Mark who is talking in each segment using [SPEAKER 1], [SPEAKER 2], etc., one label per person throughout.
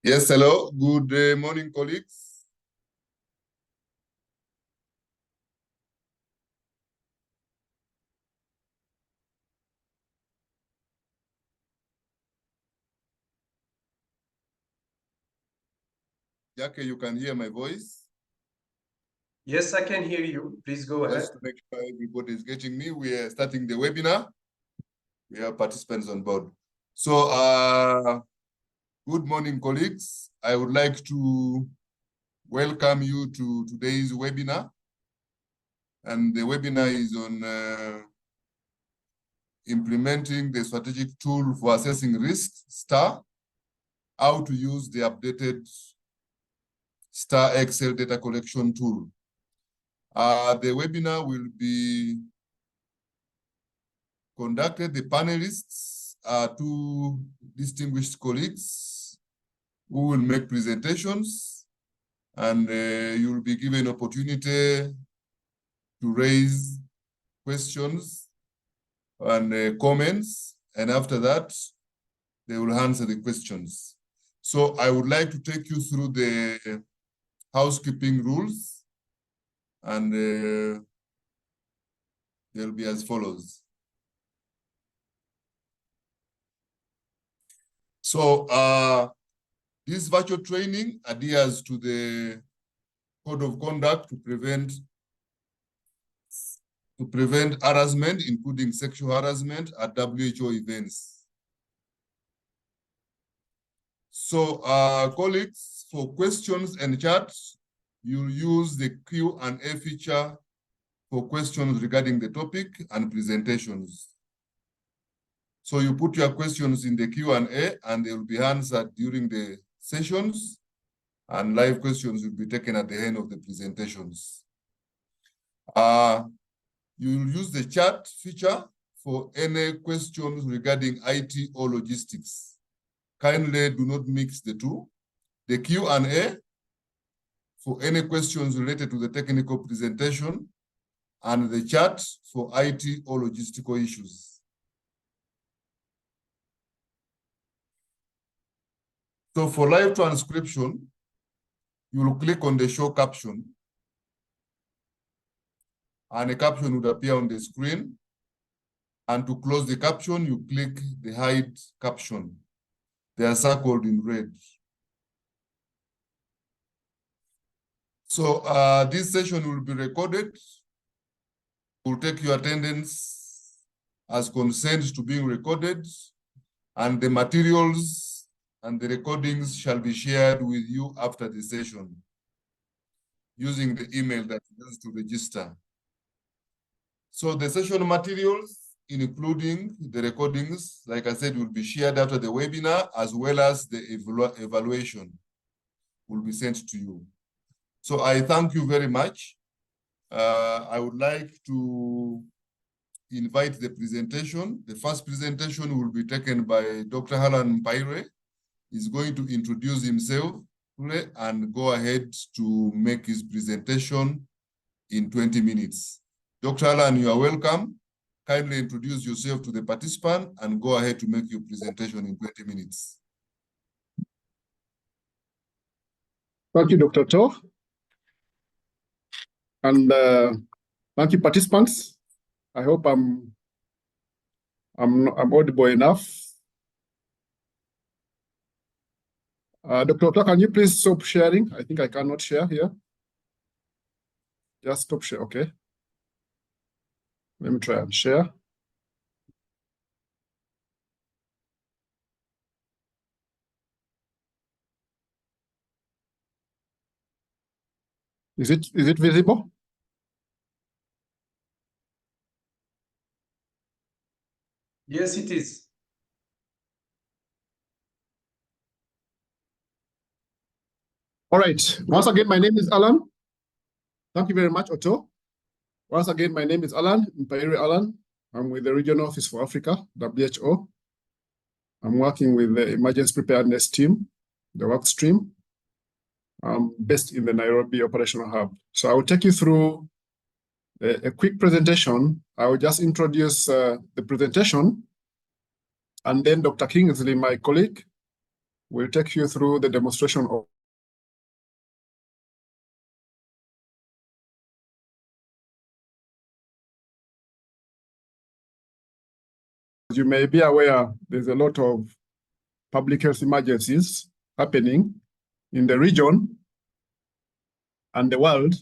[SPEAKER 1] Yes, hello. Good morning, colleagues. Jackie, you can hear my voice?
[SPEAKER 2] Yes, I can hear you. Please go ahead.
[SPEAKER 1] Just to make sure everybody is getting me, we are starting the webinar. We have participants on board. So, good morning, colleagues. I would like to welcome you to today's webinar. And the webinar is on implementing the strategic tool for assessing risk, STAR, how to use the updated STAR Excel data collection tool. The webinar will be conducted. The panelists are two distinguished colleagues who will make presentations, and you will be given opportunity to raise questions and comments, and after that, they will answer the questions. So I would like to take you through the housekeeping rules, and they'll be as follows. So this virtual training adheres to the code of conduct to prevent harassment, including sexual harassment at WHO events. So colleagues, for questions and chats, you'll use the Q&A feature for questions regarding the topic and presentations. So you put your questions in the Q&A and they will be answered during the sessions, and live questions will be taken at the end of the presentations. You will use the chat feature for any questions regarding IT or logistics. Kindly do not mix the two. The Q&A for any questions related to the technical presentation, and the chat for IT or logistical issues. So for live transcription, you will click on the show caption, and a caption would appear on the screen. And to close the caption, you click the hide caption. They are circled in red. So this session will be recorded. We'll take your attendance as consent to being recorded, and the materials and the recordings shall be shared with you after the session using the email that you used to register. So the session materials, including the recordings, like I said, will be shared after the webinar, as well as the evaluation will be sent to you. So I thank you very much. I would like to invite the presentation. The first presentation will be taken by Dr. Alan Mpaire. He's going to introduce himself and go ahead to make his presentation in 20 minutes. Dr. Alan, you are welcome. Kindly introduce yourself to the participant and go ahead to make your presentation in 20 minutes.
[SPEAKER 3] Thank you, Dr. To. And thank you, participants. I hope I'm audible enough. Dr. To, can you please stop sharing? I think I cannot share here. Just stop share, okay. Let me try and share. Is it visible?
[SPEAKER 2] Yes, it is.
[SPEAKER 3] All right. Once again, my name is Alan. Thank you very much, Otto. Once again, my name is Alan Mpaire Alan. I'm with the Regional Office for Africa, WHO. I'm working with the Emergency Preparedness Team, the work stream. I'm based in the Nairobi Operational Hub. So I will take you through a quick presentation. I will just introduce the presentation, and then Dr. Kingsley, my colleague, will take you through the demonstration of As you may be aware, there's a lot of public health emergencies happening in the region and the world.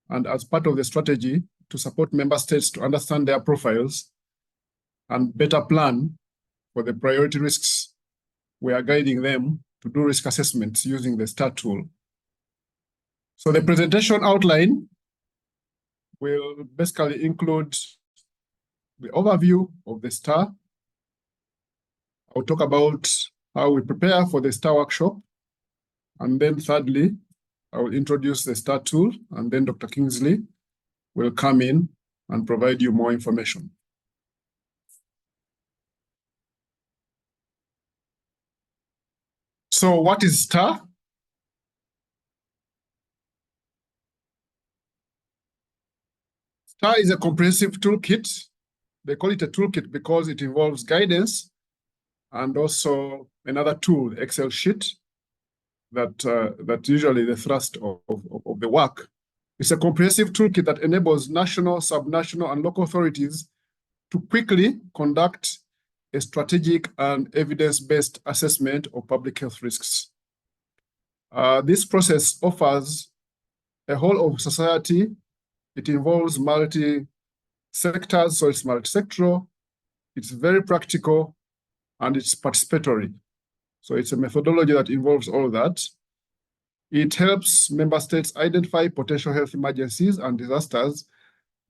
[SPEAKER 3] And as part of the strategy to support member states to understand their profiles and better plan for the priority risks, we are guiding them to do risk assessments using the STAR tool. So the presentation outline will basically include the overview of the STAR. I'll talk about how we prepare for the STAR workshop. And then thirdly, I will introduce the STAR tool, and then Dr. Kingsley will come in and provide you more information. So what is STAR? STAR is a comprehensive toolkit. They call it a toolkit because it involves guidance and also another tool, the Excel sheet, that's usually the thrust of the work. It's a comprehensive toolkit that enables national, subnational, and local authorities to quickly conduct a strategic and evidence-based assessment of public health risks. This process offers a whole of society. It involves multi-sectors, so it's multi-sectoral, it's very practical, and it's participatory. So it's a methodology that involves all that. It helps member states identify potential health emergencies and disasters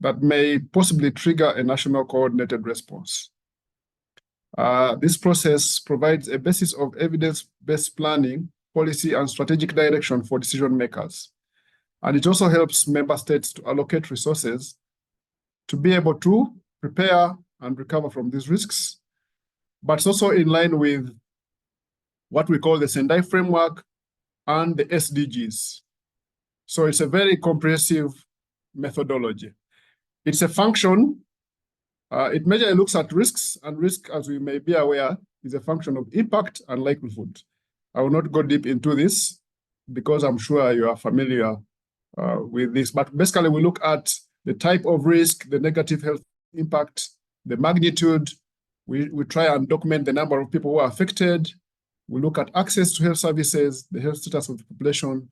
[SPEAKER 3] that may possibly trigger a national coordinated response. This process provides a basis of evidence-based planning, policy, and strategic direction for decision makers. And it also helps member states to allocate resources to be able to prepare and recover from these risks, but it's also in line with what we call the Sendai framework and the SDGs. So it's a very comprehensive methodology. It's a function. It majorly looks at risks, and risk, as we may be aware, is a function of impact and likelihood. I will not go deep into this because I'm sure you are familiar with this. But basically, we look at the type of risk, the negative health impact, the magnitude. We try and document the number of people who are affected. We look at access to health services, the health status of the population,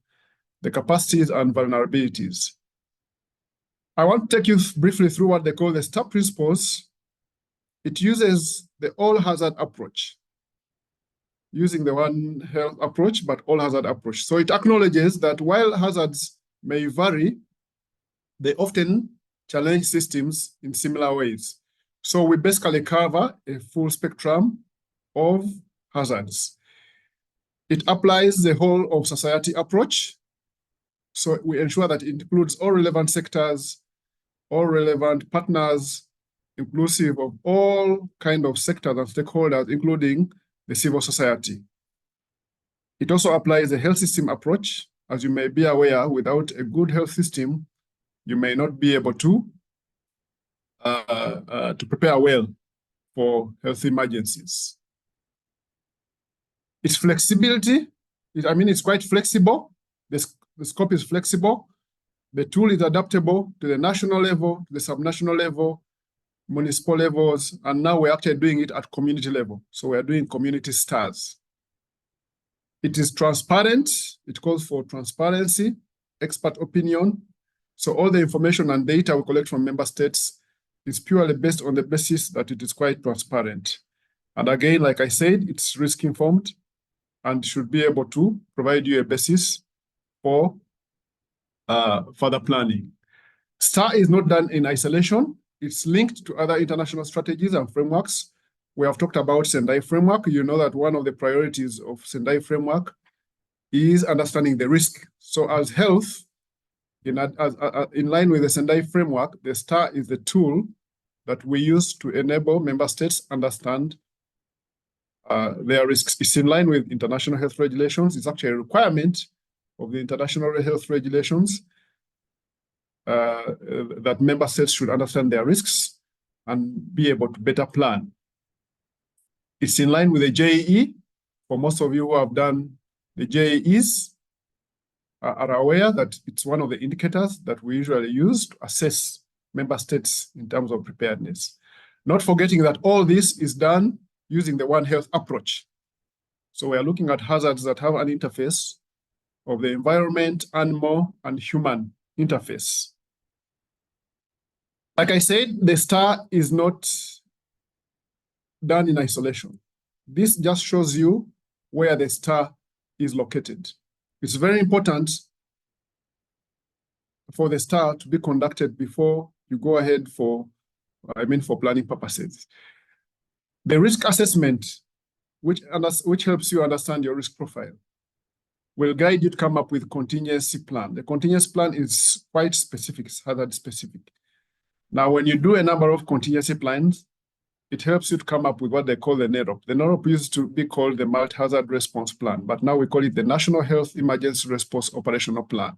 [SPEAKER 3] the capacities and vulnerabilities. I want to take you briefly through what they call the STAR principles. It uses the all-hazard approach, using the One Health approach, but all-hazard approach. So it acknowledges that while hazards may vary, they often challenge systems in similar ways. So we basically cover a full spectrum of hazards. It applies the whole of society approach. So we ensure that it includes all relevant sectors, all relevant partners, inclusive of all kinds of sectors and stakeholders, including the civil society. It also applies the health system approach. As you may be aware, without a good health system, you may not be able to prepare well for health emergencies. Its flexibility, it's quite flexible. The scope is flexible. The tool is adaptable to the national level, to the subnational level, municipal levels, and now we're actually doing it at community level. So we're doing community stars. It is transparent. It calls for transparency, expert opinion. So all the information and data we collect from member states is purely based on the basis that it is quite transparent. And again, like I said, it's risk-informed and should be able to provide you a basis for further planning. STAR is not done in isolation. It's linked to other international strategies and frameworks. We have talked about Sendai framework. You know that one of the priorities of Sendai framework is understanding the risk. So as health, in line with the Sendai framework, the STAR is the tool that we use to enable member states understand their risks. It's in line with international health regulations. It's actually a requirement of the international health regulations that member states should understand their risks and be able to better plan. It's in line with the JEE for most of you who have done the JAEs, are aware that it's one of the indicators that we usually use to assess member states in terms of preparedness. Not forgetting that all this is done using the One Health approach. So we are looking at hazards that have an interface of the environment, animal, and human interface. Like I said, the STAR is not done in isolation. This just shows you where the STAR is located. It's very important for the STAR to be conducted before you go ahead for planning purposes. The risk assessment, which helps you understand your risk profile, will guide you to come up with a contingency plan. The contingency plan is quite specific, it's hazard specific. Now, when you do a number of contingency plans, it helps you to come up with what they call the NEROP. The NEROP used to be called the Multi-Hazard Response Plan, but now we call it the National Health Emergency Response Operational Plan,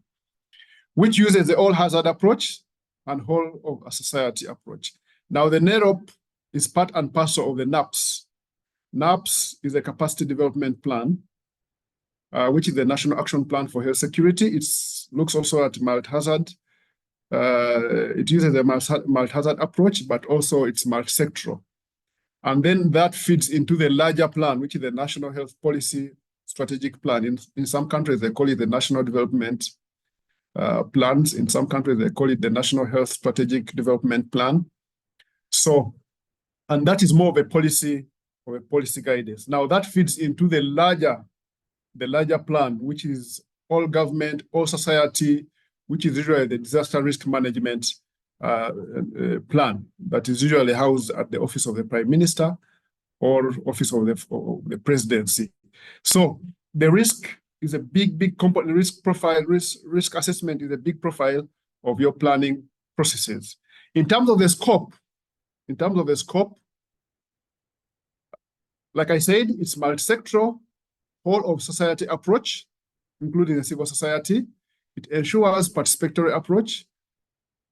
[SPEAKER 3] which uses the all-hazard approach and whole of a society approach. Now, the NEROP is part and parcel of the NAPS. NAPS is a capacity development plan, which is the National Action Plan for Health Security. It looks also at multi-hazard. It uses a multi-hazard approach, but also it's multi-sectoral. And then that feeds into the larger plan, which is the National Health Policy Strategic Plan. In some countries, they call it the National Development Plans. In some countries, they call it the National Health Strategic Development Plan. So, and that is more of a policy guidance. Now that feeds into the larger plan, which is all government, all society, which is usually the disaster risk management plan that is usually housed at the office of the Prime Minister or office of the presidency. So the risk is a big component. Risk profile, risk assessment is a big profile of your planning processes. In terms of the scope, like I said, it's multi-sectoral, whole of society approach, including the civil society. It ensures participatory approach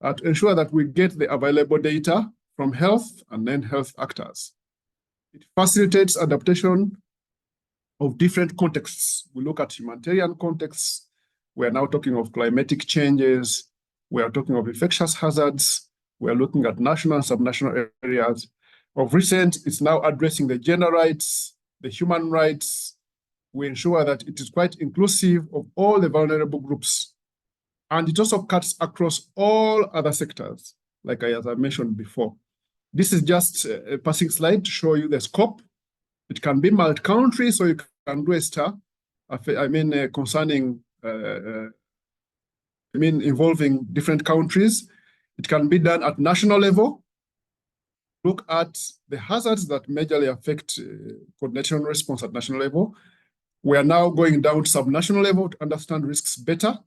[SPEAKER 3] to ensure that we get the available data from health and non-health actors. It facilitates adaptation of different contexts. We look at humanitarian contexts. We are now talking of climatic changes. We are talking of infectious hazards. We are looking at national and subnational areas. Of recent, it's now addressing the gender rights, the human rights. We ensure that it is quite inclusive of all the vulnerable groups. And it also cuts across all other sectors, as I mentioned before. This is just a passing slide to show you the scope. It can be multi-country, so you can do a STAR, involving different countries. It can be done at national level. Look at the hazards that majorly affect coordination response at national level. We are now going down to subnational level to understand risks better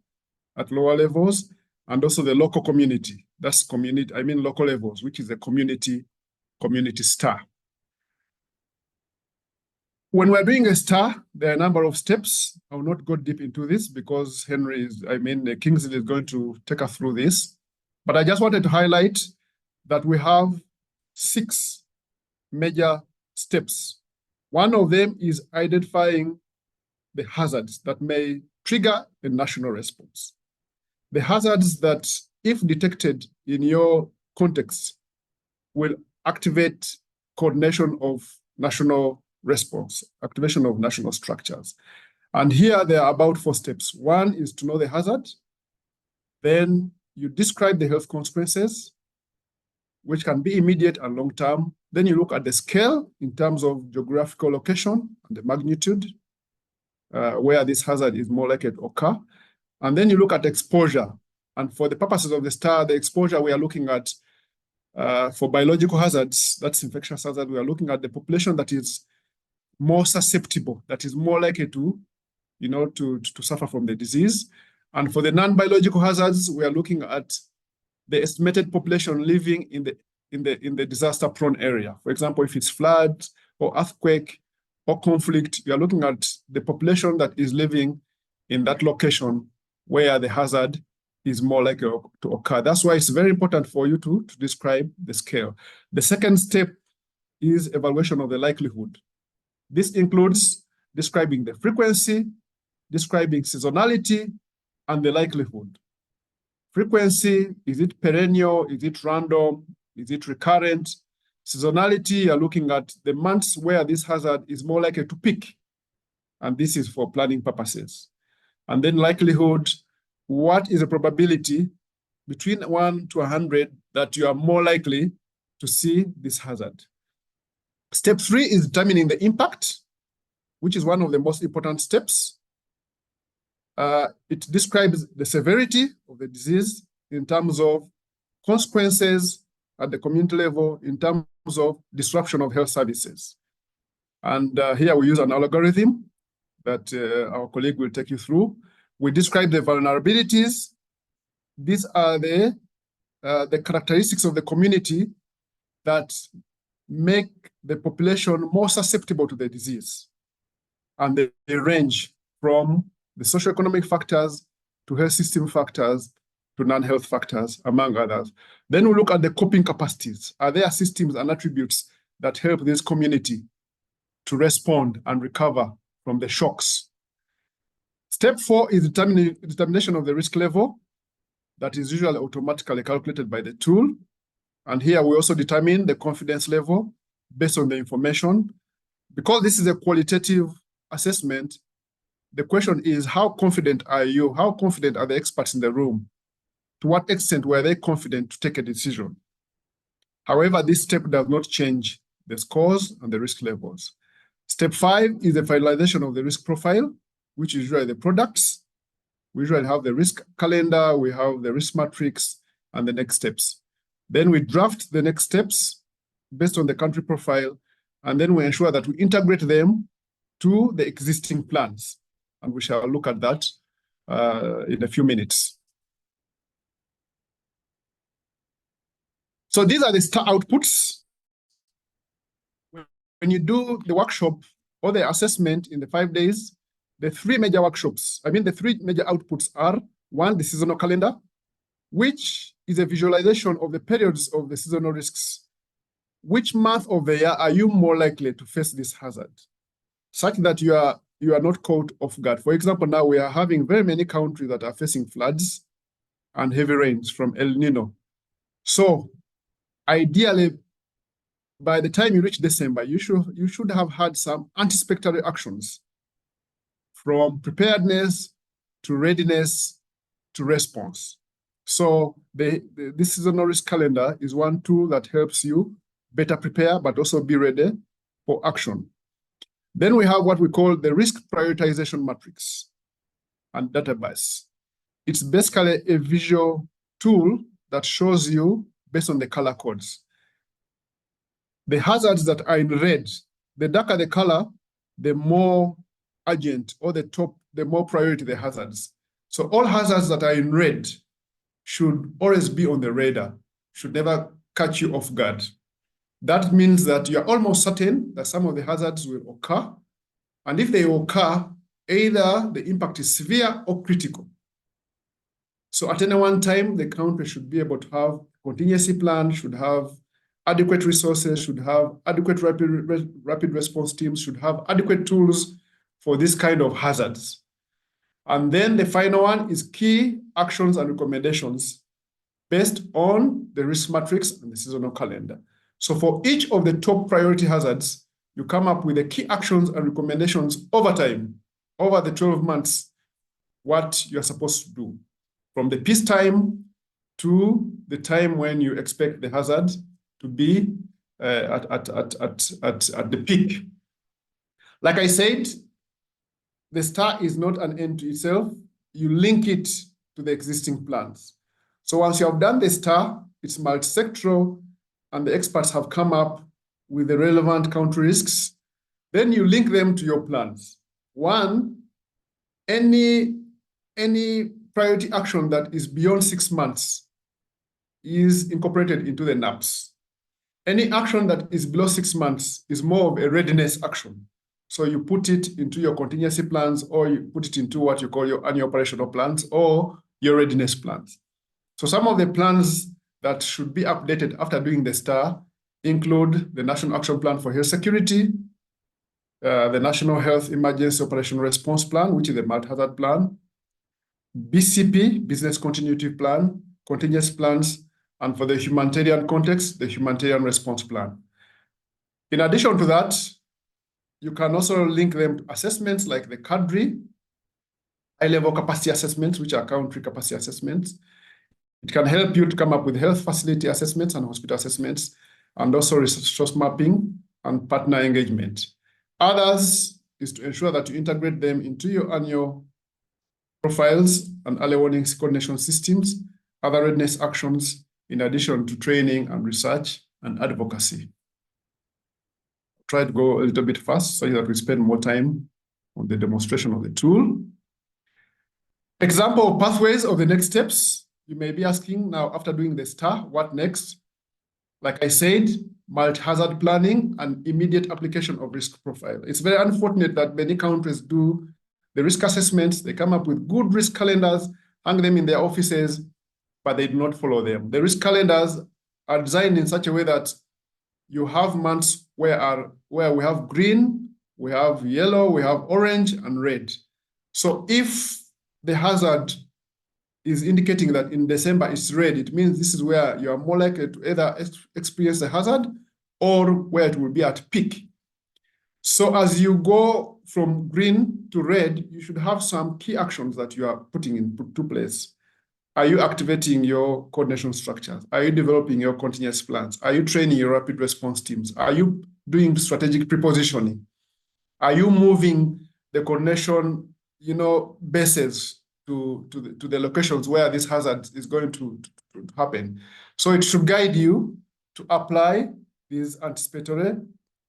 [SPEAKER 3] at lower levels, and also the local community. That's community, local levels, which is the community STAR. When we're doing a STAR, there are a number of steps. I will not go deep into this because Kingsley is going to take us through this. But I just wanted to highlight that we have 6 major steps. One of them is identifying the hazards that may trigger a national response. The hazards that, if detected in your context, will activate coordination of national response, activation of national structures. And here there are about 4 steps. One is to know the hazard. Then you describe the health consequences, which can be immediate and long-term. Then you look at the scale in terms of geographical location and the magnitude, where this hazard is more likely to occur. And then you look at exposure. And for the purposes of the STAR, the exposure we are looking at for biological hazards, that's infectious hazard, we are looking at the population that is more susceptible, that is more likely to suffer from the disease. And for the non-biological hazards, we are looking at the estimated population living in the disaster-prone area. For example, if it's flood or earthquake or conflict, we are looking at the population that is living in that location where the hazard is more likely to occur. That's why it's very important for you to describe the scale. The second step is evaluation of the likelihood. This includes describing the frequency, describing seasonality, and the likelihood. Frequency, is it perennial? Is it random? Is it recurrent? Seasonality, you're looking at the months where this hazard is more likely to peak. And this is for planning purposes. And then likelihood, what is the probability between 1 to 100 that you are more likely to see this hazard? Step 3 is determining the impact, which is one of the most important steps. It describes the severity of the disease in terms of consequences at the community level, in terms of disruption of health services. And here we use an algorithm that our colleague will take you through. We describe the vulnerabilities. These are the characteristics of the community that make the population more susceptible to the disease. And they range from the socioeconomic factors to health system factors to non-health factors, among others. Then we look at the coping capacities. Are there systems and attributes that help this community to respond and recover from the shocks? Step 4 is determination of the risk level that is usually automatically calculated by the tool. And here we also determine the confidence level based on the information. Because this is a qualitative assessment, the question is, how confident are you? How confident are the experts in the room? To what extent were they confident to take a decision? However, this step does not change the scores and the risk levels. Step 5 is the finalization of the risk profile, which is usually the products. We usually have the risk calendar, we have the risk matrix, and the next steps. Then we draft the next steps based on the country profile, and then we ensure that we integrate them to the existing plans. And we shall look at that in a few minutes. So these are the STAR outputs. When you do the workshop or the assessment in the 5 days, the 3 major outputs are: 1, the seasonal calendar, which is a visualization of the periods of the seasonal risks. Which month of the year are you more likely to face this hazard, such that you are not caught off guard? For example, now we are having very many countries that are facing floods and heavy rains from El Nino. So ideally, by the time you reach December, you should have had some anticipatory actions, from preparedness to readiness to response. So this seasonal risk calendar is one tool that helps you better prepare, but also be ready for action. Then we have what we call the risk prioritization matrix and database. It's basically a visual tool that shows you, based on the color codes, the hazards that are in red. The darker the color, the more urgent, or the more priority the hazards. So all hazards that are in red should always be on the radar, should never catch you off guard. That means that you're almost certain that some of the hazards will occur. And if they occur, either the impact is severe or critical. So at any one time, the country should be able to have contingency plan, should have adequate resources, should have adequate rapid response teams, should have adequate tools for this kind of hazards. And then the final one is key actions and recommendations based on the risk matrix and the seasonal calendar. So for each of the top priority hazards, you come up with the key actions and recommendations over time, over the 12 months, what you're supposed to do, from the peacetime to the time when you expect the hazard to be at the peak. Like I said, the STAR is not an end to itself. You link it to the existing plans. So once you have done the STAR, it's multi-sectoral, and the experts have come up with the relevant country risks. Then you link them to your plans. 1, any priority action that is beyond 6 months is incorporated into the NAPs. Any action that is below 6 months is more of a readiness action. So you put it into your contingency plans, or you put it into what you call your annual operational plans or your readiness plans. So some of the plans that should be updated after doing the STAR include the National Action Plan for Health Security, the National Health Emergency Operational Response Plan, which is the multi-hazard plan, BCP, Business Continuity Plan, contingency plans, and for the humanitarian context, the humanitarian response plan. In addition to that, you can also link them to assessments like the CADRI, high-level capacity assessments, which are country capacity assessments. It can help you to come up with health facility assessments and hospital assessments, and also resource mapping and partner engagement. Others is to ensure that you integrate them into your annual profiles and early warning coordination systems, other readiness actions, in addition to training and research and advocacy. Try to go a little bit fast so that we spend more time on the demonstration of the tool. Example of pathways of the next steps. You may be asking now, after doing the STAR, what next? Like I said, multi-hazard planning and immediate application of risk profile. It's very unfortunate that many countries do the risk assessments, they come up with good risk calendars, hang them in their offices, but they do not follow them. The risk calendars are designed in such a way that you have months where we have green, we have yellow, we have orange and red. So if the hazard is indicating that in December it's red, it means this is where you are more likely to either experience the hazard or where it will be at peak. So as you go from green to red, you should have some key actions that you are putting into place. Are you activating your coordination structures? Are you developing your continuous plans? Are you training your rapid response teams? Are you doing strategic prepositioning? Are you moving the coordination, bases to the locations where this hazard is going to happen? So it should guide you to apply these anticipatory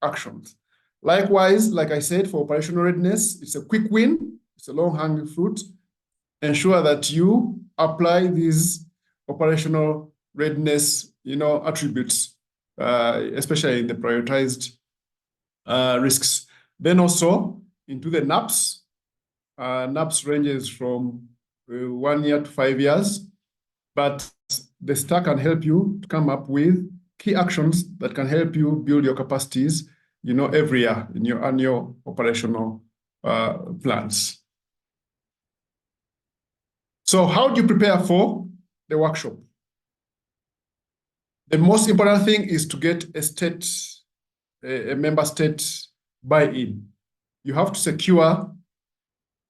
[SPEAKER 3] actions. Likewise, like I said, for operational readiness, it's a quick win. It's a long-hanging fruit. Ensure that you apply these operational readiness, attributes, especially in the prioritized risks. Then also into the NAPS. NAPS ranges from 1 year to 5 years, but the STAR can help you to come up with key actions that can help you build your capacities, every year in your annual operational plans. So how do you prepare for the workshop? The most important thing is to get a member state buy-in. You have to secure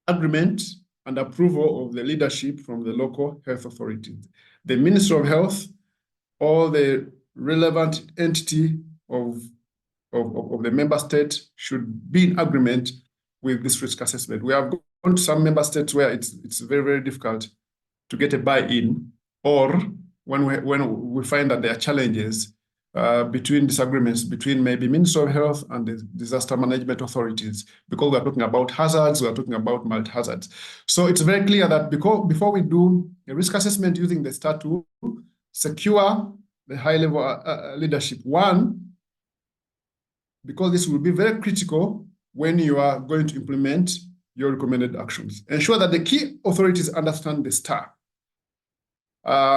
[SPEAKER 3] agreement and approval of the leadership from the local health authorities. The Minister of Health, or the relevant entity of the member state should be in agreement with this risk assessment. We have gone to some member states where it's very, very difficult to get a buy-in, or when we find that there are challenges between disagreements between maybe Minister of Health and the disaster management authorities, because we're talking about hazards, we're talking about multi-hazards. So it's very clear that before we do a risk assessment using the STAR tool, secure the high-level leadership. One, because this will be very critical when you are going to implement your recommended actions. Ensure that the key authorities understand the STAR.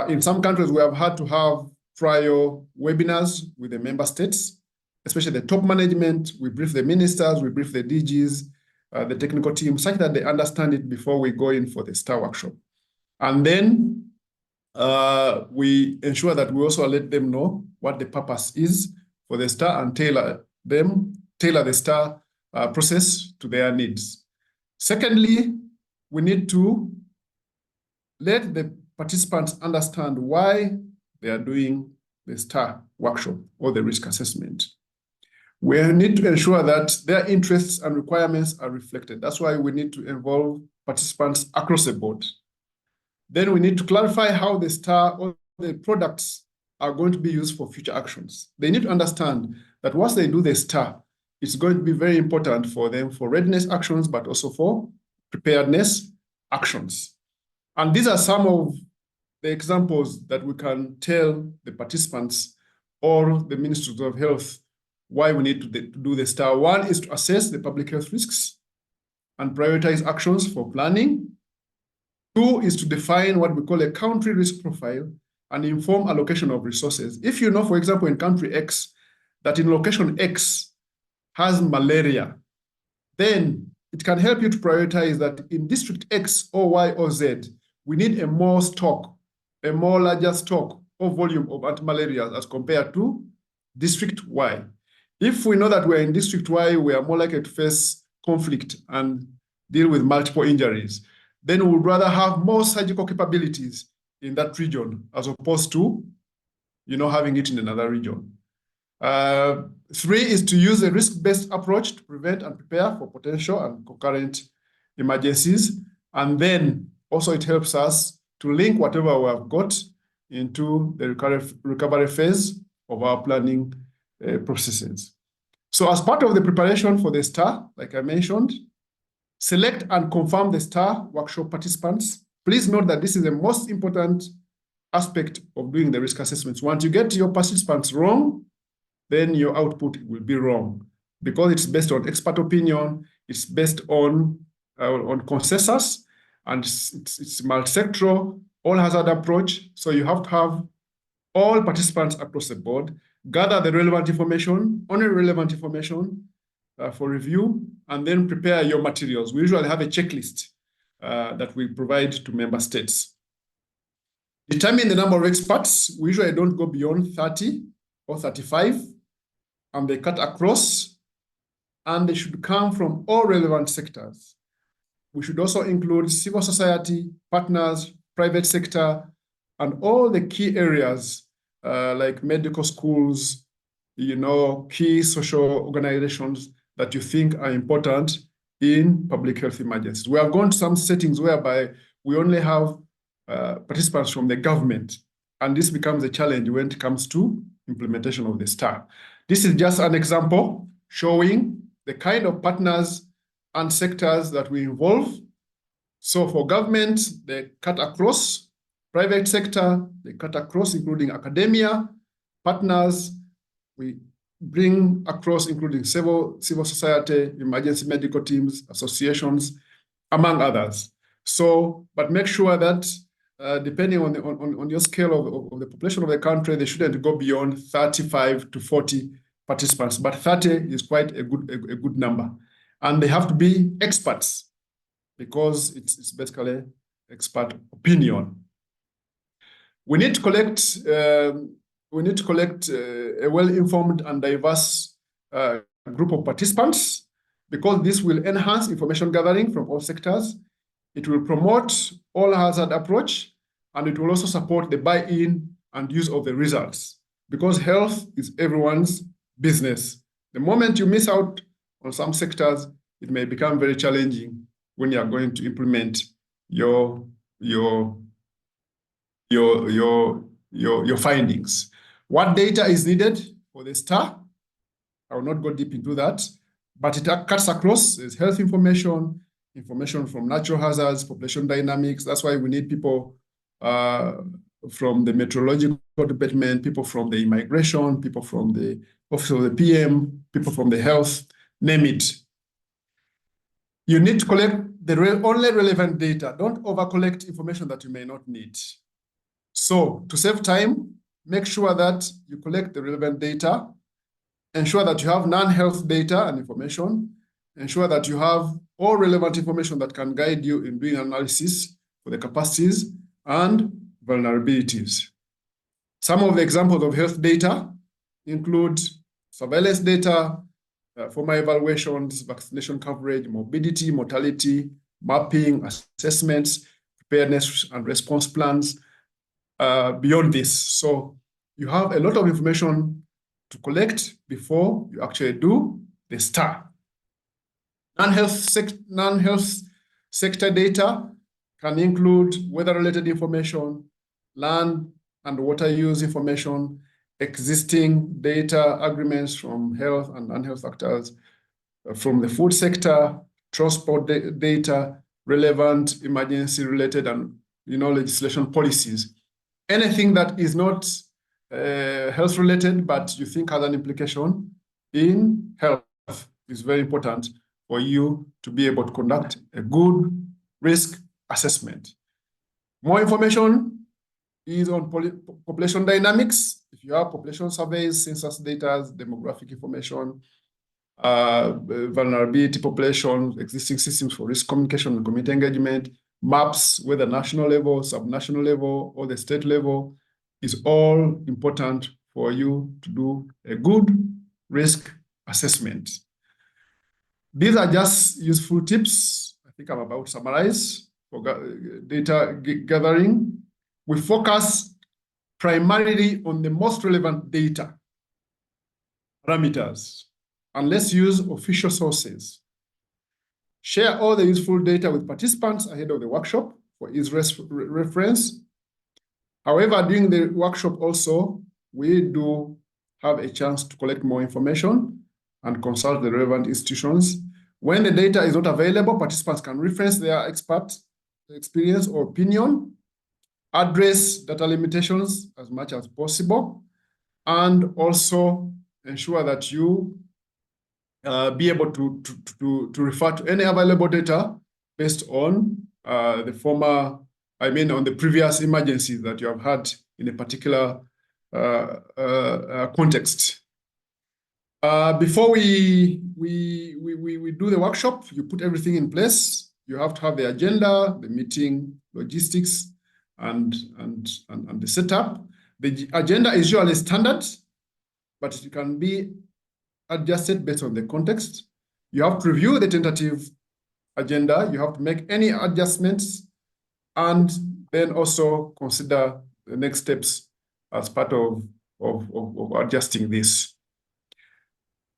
[SPEAKER 3] In some countries, we have had to have prior webinars with the member states, especially the top management. We brief the ministers, we brief the DGs, the technical team, such that they understand it before we go in for the STAR workshop. And then we ensure that we also let them know what the purpose is for the STAR and tailor the STAR process to their needs. Secondly, we need to let the participants understand why they are doing the STAR workshop or the risk assessment. We need to ensure that their interests and requirements are reflected. That's why we need to involve participants across the board. Then we need to clarify how the STAR or the products are going to be used for future actions. They need to understand that once they do the STAR, it's going to be very important for them for readiness actions, but also for preparedness actions. And these are some of the examples that we can tell the participants or the Ministries of Health why we need to do the STAR. One is to assess the public health risks and prioritize actions for planning. Two is to define what we call a country risk profile and inform allocation of resources. If you know, for example, in country X, that in location X has malaria, then it can help you to prioritize that in district X or Y or Z, we need a more larger stock or volume of antimalarials as compared to district Y. If we know that we're in district Y, we are more likely to face conflict and deal with multiple injuries, then we would rather have more surgical capabilities in that region as opposed to, having it in another region. 3 is to use a risk-based approach to prevent and prepare for potential and concurrent emergencies. And then also it helps us to link whatever we have got into the recovery phase of our planning processes. So as part of the preparation for the STAR, like I mentioned, select and confirm the STAR workshop participants. Please note that this is the most important aspect of doing the risk assessments. Once you get your participants wrong, then your output will be wrong because it's based on expert opinion, it's based on consensus, and it's multi-sectoral, all-hazard approach. So you have to have all participants across the board gather the relevant information, only relevant information for review, and then prepare your materials. We usually have a checklist that we provide to member states. Determine the number of experts. We usually don't go beyond 30 or 35, and they cut across, and they should come from all relevant sectors. We should also include civil society, partners, private sector, and all the key areas like medical schools, key social organizations that you think are important in public health emergencies. We have gone to some settings whereby we only have participants from the government, and this becomes a challenge when it comes to implementation of the STAR. This is just an example showing the kind of partners and sectors that we involve. So for government, they cut across, private sector, they cut across, including academia, partners, we bring across, including civil society, emergency medical teams, associations, among others. So, but make sure that depending on your scale of the population of the country, they shouldn't go beyond 35 to 40 participants, but 30 is quite a good number. And they have to be experts because it's basically expert opinion. We need to collect a well-informed and diverse group of participants because this will enhance information gathering from all sectors. It will promote all-hazard approach, and it will also support the buy-in and use of the results because health is everyone's business. The moment you miss out on some sectors, it may become very challenging when you are going to implement your findings. What data is needed for the STAR? I will not go deep into that, but it cuts across health information from natural hazards, population dynamics. That's why we need people from the meteorological department, people from the immigration, people from the office of the PM, people from the health, name it. You need to collect the only relevant data. Don't over-collect information that you may not need. So to save time, make sure that you collect the relevant data, ensure that you have non-health data and information, ensure that you have all relevant information that can guide you in doing analysis for the capacities and vulnerabilities. Some of the examples of health data include surveillance data, formal evaluations, vaccination coverage, morbidity, mortality, mapping, assessments, preparedness and response plans, beyond this. So you have a lot of information to collect before you actually do the STAR. Non-health sector data can include weather-related information, land and water use information, existing data agreements from health and non-health actors, from the food sector, transport data, relevant emergency-related and legislation policies. Anything that is not health-related, but you think has an implication in health is very important for you to be able to conduct a good risk assessment. More information is on population dynamics. If you have population surveys, census data, demographic information, vulnerability population, existing systems for risk communication and community engagement, maps, whether national level, subnational level, or the state level, is all important for you to do a good risk assessment. These are just useful tips. I think I'm about to summarize for data gathering. We focus primarily on the most relevant data parameters, and let's use official sources. Share all the useful data with participants ahead of the workshop for easy reference. However, during the workshop also, we do have a chance to collect more information and consult the relevant institutions. When the data is not available, participants can reference their expert experience or opinion, address data limitations as much as possible, and also ensure that you be able to refer to any available data based on on the previous emergencies that you have had in a particular context. Before we do the workshop, you put everything in place. You have to have the agenda, the meeting, logistics, and the setup. The agenda is usually standard, but it can be adjusted based on the context. You have to review the tentative agenda. You have to make any adjustments, and then also consider the next steps as part of adjusting this.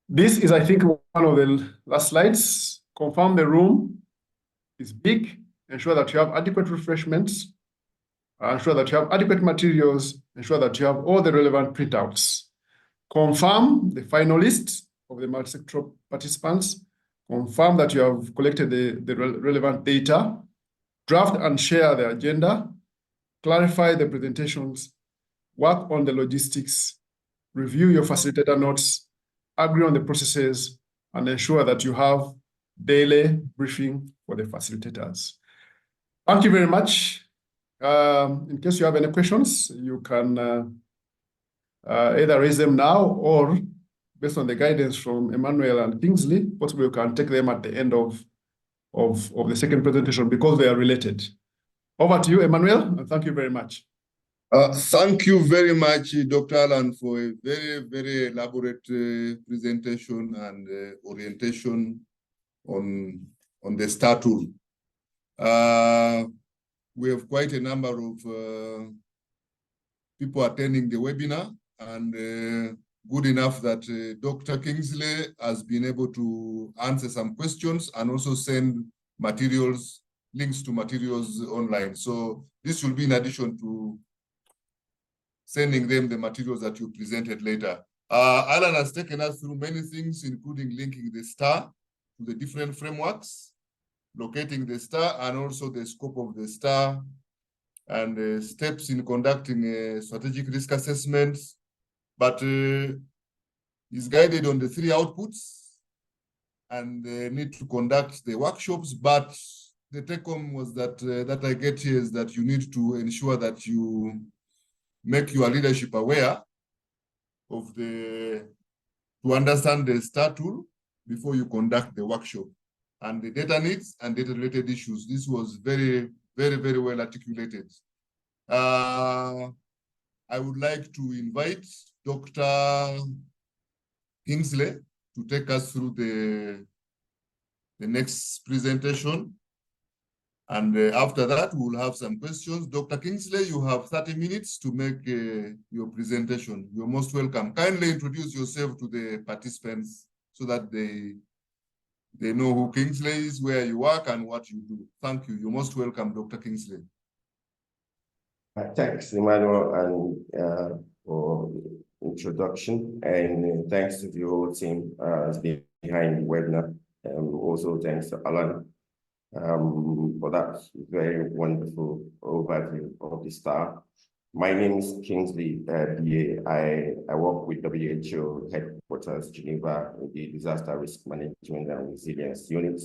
[SPEAKER 3] This is, I think, one of the last slides. Confirm the room is big. Ensure that you have adequate refreshments. Ensure that you have adequate materials. Ensure that you have all the relevant printouts. Confirm the final list of the multi-sector participants. Confirm that you have collected the relevant data. Draft and share the agenda. Clarify the presentations. Work on the logistics. Review your facilitator notes. Agree on the processes, and ensure that you have daily briefing for the facilitators. Thank you very much. In case you have any questions, you can either raise them now or, based on the guidance from Emmanuel and Kingsley, possibly you can take them at the end of the second presentation because they are related. Over to you, Emmanuel, and thank you very much.
[SPEAKER 1] Thank you very much, Dr. Alan, for a very, very elaborate presentation and orientation on the STAR tool. We have quite a number of people attending the webinar, and good enough that Dr. Kingsley has been able to answer some questions and also send materials, links to materials online. So this will be in addition to sending them the materials that you presented later. Alan has taken us through many things, including linking the STAR to the different frameworks, locating the STAR, and also the scope of the STAR, and steps in conducting a strategic risk assessment. But is guided on the 3 outputs and need to conduct the workshops. But the take home was that that I get here is that you need to ensure that you make your leadership aware of to understand the STAR tool before you conduct the workshop, and the data needs and data related issues. This was very, very, very well articulated. I would like to invite Dr. Kingsley to take us through the next presentation. And after that, we'll have some questions. Dr. Kingsley, you have 30 minutes to make your presentation. You're most welcome. Kindly introduce yourself to the participants so that they know who Kingsley is, where you work, and what you do. Thank you. You're most welcome, Dr. Kingsley.
[SPEAKER 4] Thanks, Emmanuel, and for introduction, and thanks to the whole team behind the webinar. Also, thanks to Alan for that very wonderful overview of the STAR. My name is Kingsley BA. I work with WHO headquarters, Geneva, in the Disaster Risk Management and Resilience Unit,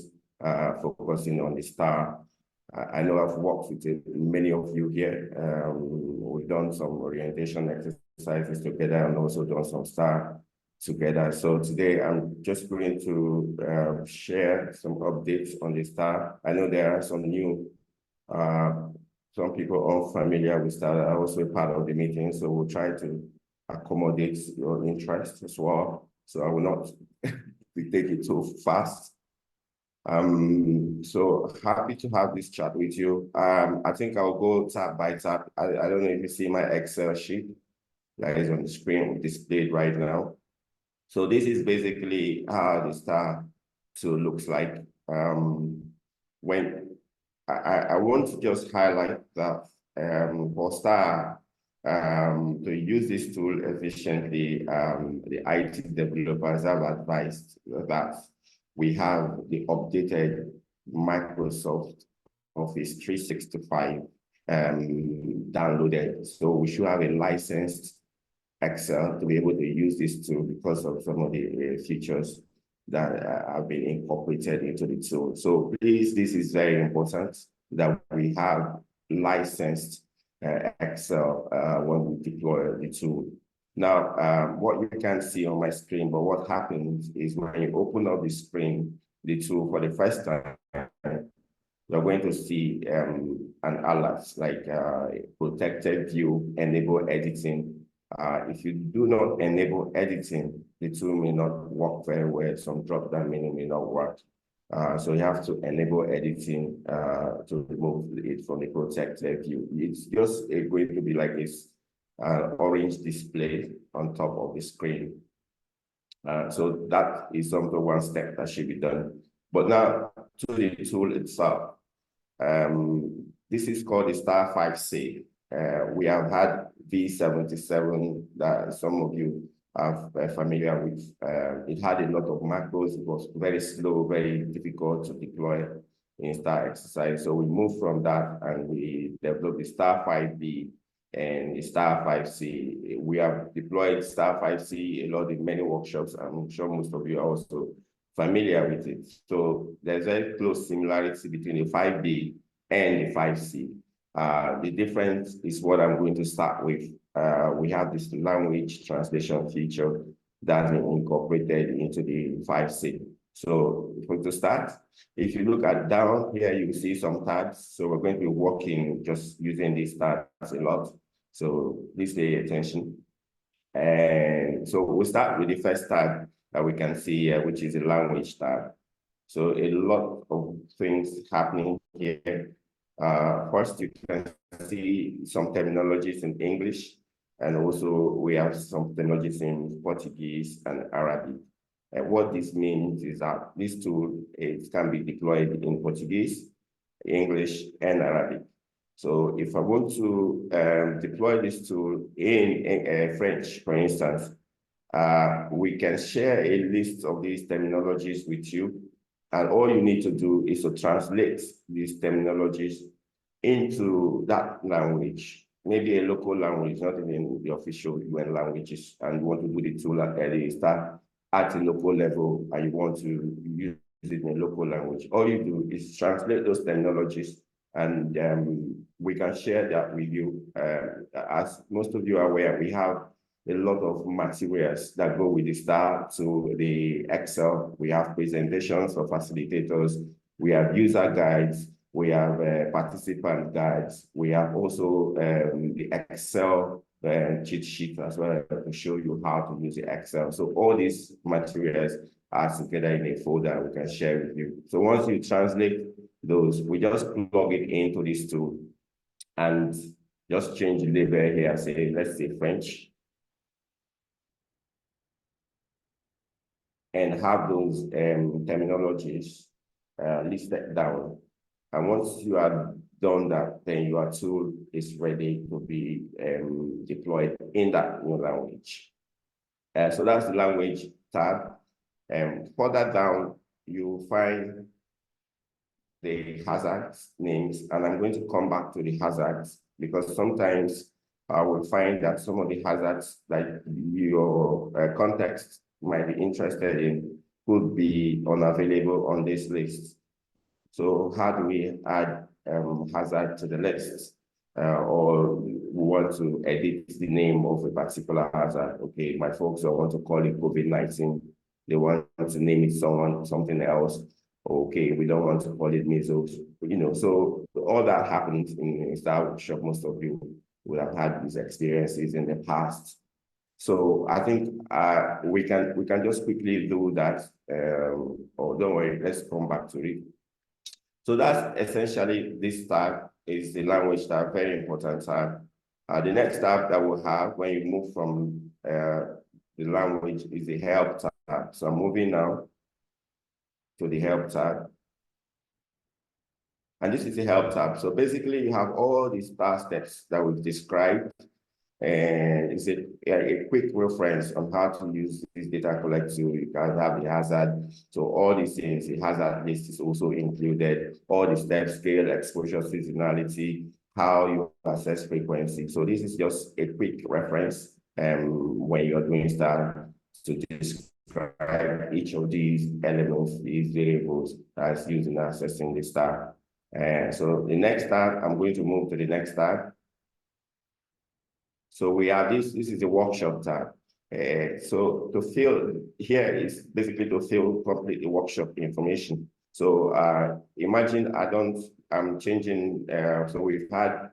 [SPEAKER 4] focusing on the STAR. I know I've worked with many of you here. We've done some orientation exercises together and also done some STAR together. So today I'm just going to share some updates on the star. I know there are some new, some people unfamiliar with star are also part of the meeting, so we'll try to accommodate your interest as well. So I will not take it too fast. So happy to have this chat with you. I think I'll go tab by tab. I don't know if you see my Excel sheet that is on the screen displayed right now. So this is basically how the star tool looks like. When I want to just highlight that for star to use this tool efficiently, the IT developers have advised that we have the updated Microsoft Office 365 downloaded. So we should have a licensed Excel to be able to use this tool because of some of the features that have been incorporated into the tool. So please, this is very important that we have licensed Excel when we deploy the tool. Now, what you can see on my screen, but what happens is when you open up the screen, the tool for the first time, you're going to see an alert like protected view, enable editing. If you do not enable editing, the tool may not work very well. Some drop-down menu may not work. So you have to enable editing to remove it from the protected view. It's just going to be like this orange display on top of the screen. So that is some of the one step that should be done. But now to the tool itself. This is called the Star 5C. We have had V77 that some of you are familiar with. It had a lot of macros. It was very slow, very difficult to deploy in Star exercise. So we moved from that and we developed the Star 5B and the Star 5C. We have deployed Star 5C a lot in many workshops. I'm sure most of you are also familiar with it. So there's a close similarity between the 5B and the 5C. The difference is what I'm going to start with. We have this language translation feature that's been incorporated into the 5C. So to start, if you look at down here, you see some tabs. So we're going to be working just using these tabs a lot. So please pay attention. And so we'll start with the first tab that we can see here, which is the language tab. So a lot of things happening here. First, you can see some terminologies in English, and also we have some terminologies in Portuguese and Arabic. And what this means is that this tool can be deployed in Portuguese, English, and Arabic. So if I want to deploy this tool in French, for instance, we can share a list of these terminologies with you. And all you need to do is to translate these terminologies into that language, maybe a local language, not even the official UN languages, and you want to do the tool at the start at a local level, and you want to use it in a local language. All you do is translate those terminologies, and we can share that with you. As most of you are aware, we have a lot of materials that go with the STAR to the Excel. We have presentations for facilitators. We have user guides. We have participant guides. We have also the Excel cheat sheet as well to show you how to use the Excel. So all these materials are together in a folder we can share with you. So once you translate those, we just plug it into this tool and just change the label here, say, let's say French. And have those terminologies listed down. And once you are done that, then your tool is ready to be deployed in that new language. So that's the language tab. Further down, you'll find the hazards names, and I'm going to come back to the hazards because sometimes I will find that some of the hazards that your context might be interested in could be unavailable on this list. So how do we add hazard to the list? or we want to edit the name of a particular hazard. Okay, my folks don't want to call it COVID-19. They want to name it something else. Okay, we don't want to call it measles. You know, so all that happened in Star Workshop. Most of you would have had these experiences in the past. So I think we can just quickly do that. Or don't worry, let's come back to it. So that's essentially this tab is the language tab, very important tab. The next tab that we'll have when you move from the language is the help tab. So I'm moving now to the help tab. And this is the help tab. So basically you have all these star steps that we've described. And it's a quick reference on how to use this data collector. You can have the hazard. So all these things, the hazard list is also included. All the steps, scale, exposure, seasonality, how you assess frequency. So this is just a quick reference when you're doing star to describe each of these elements, these variables that's used in assessing the star. And so the next tab, I'm going to move to the next tab. So we have this is the workshop tab. So to fill here is basically to fill complete the workshop information. So imagine I'm changing, so we have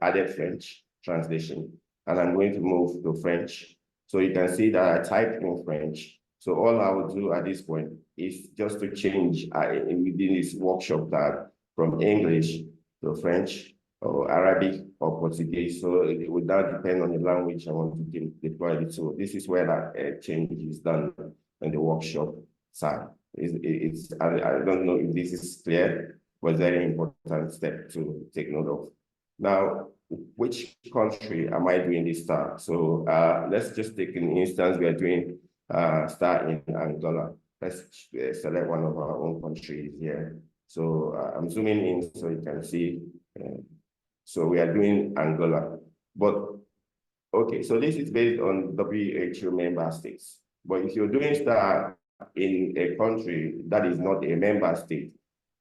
[SPEAKER 4] added French translation, and I'm going to move to French. So you can see that I typed in French. So all I will do at this point is just to change within this workshop tab from English to French, or Arabic or Portuguese. So it would now depend on the language I want to deploy it. So this is where that change is done in the workshop side. I don't know if this is clear, but very important step to take note of. Now, which country am I doing this star? So let's just take an instance. We are doing star in Angola. Let's select one of our own countries here. So I'm zooming in so you can see. So we are doing Angola, but okay, so this is based on WHO member states. But if you're doing star in a country that is not a member state,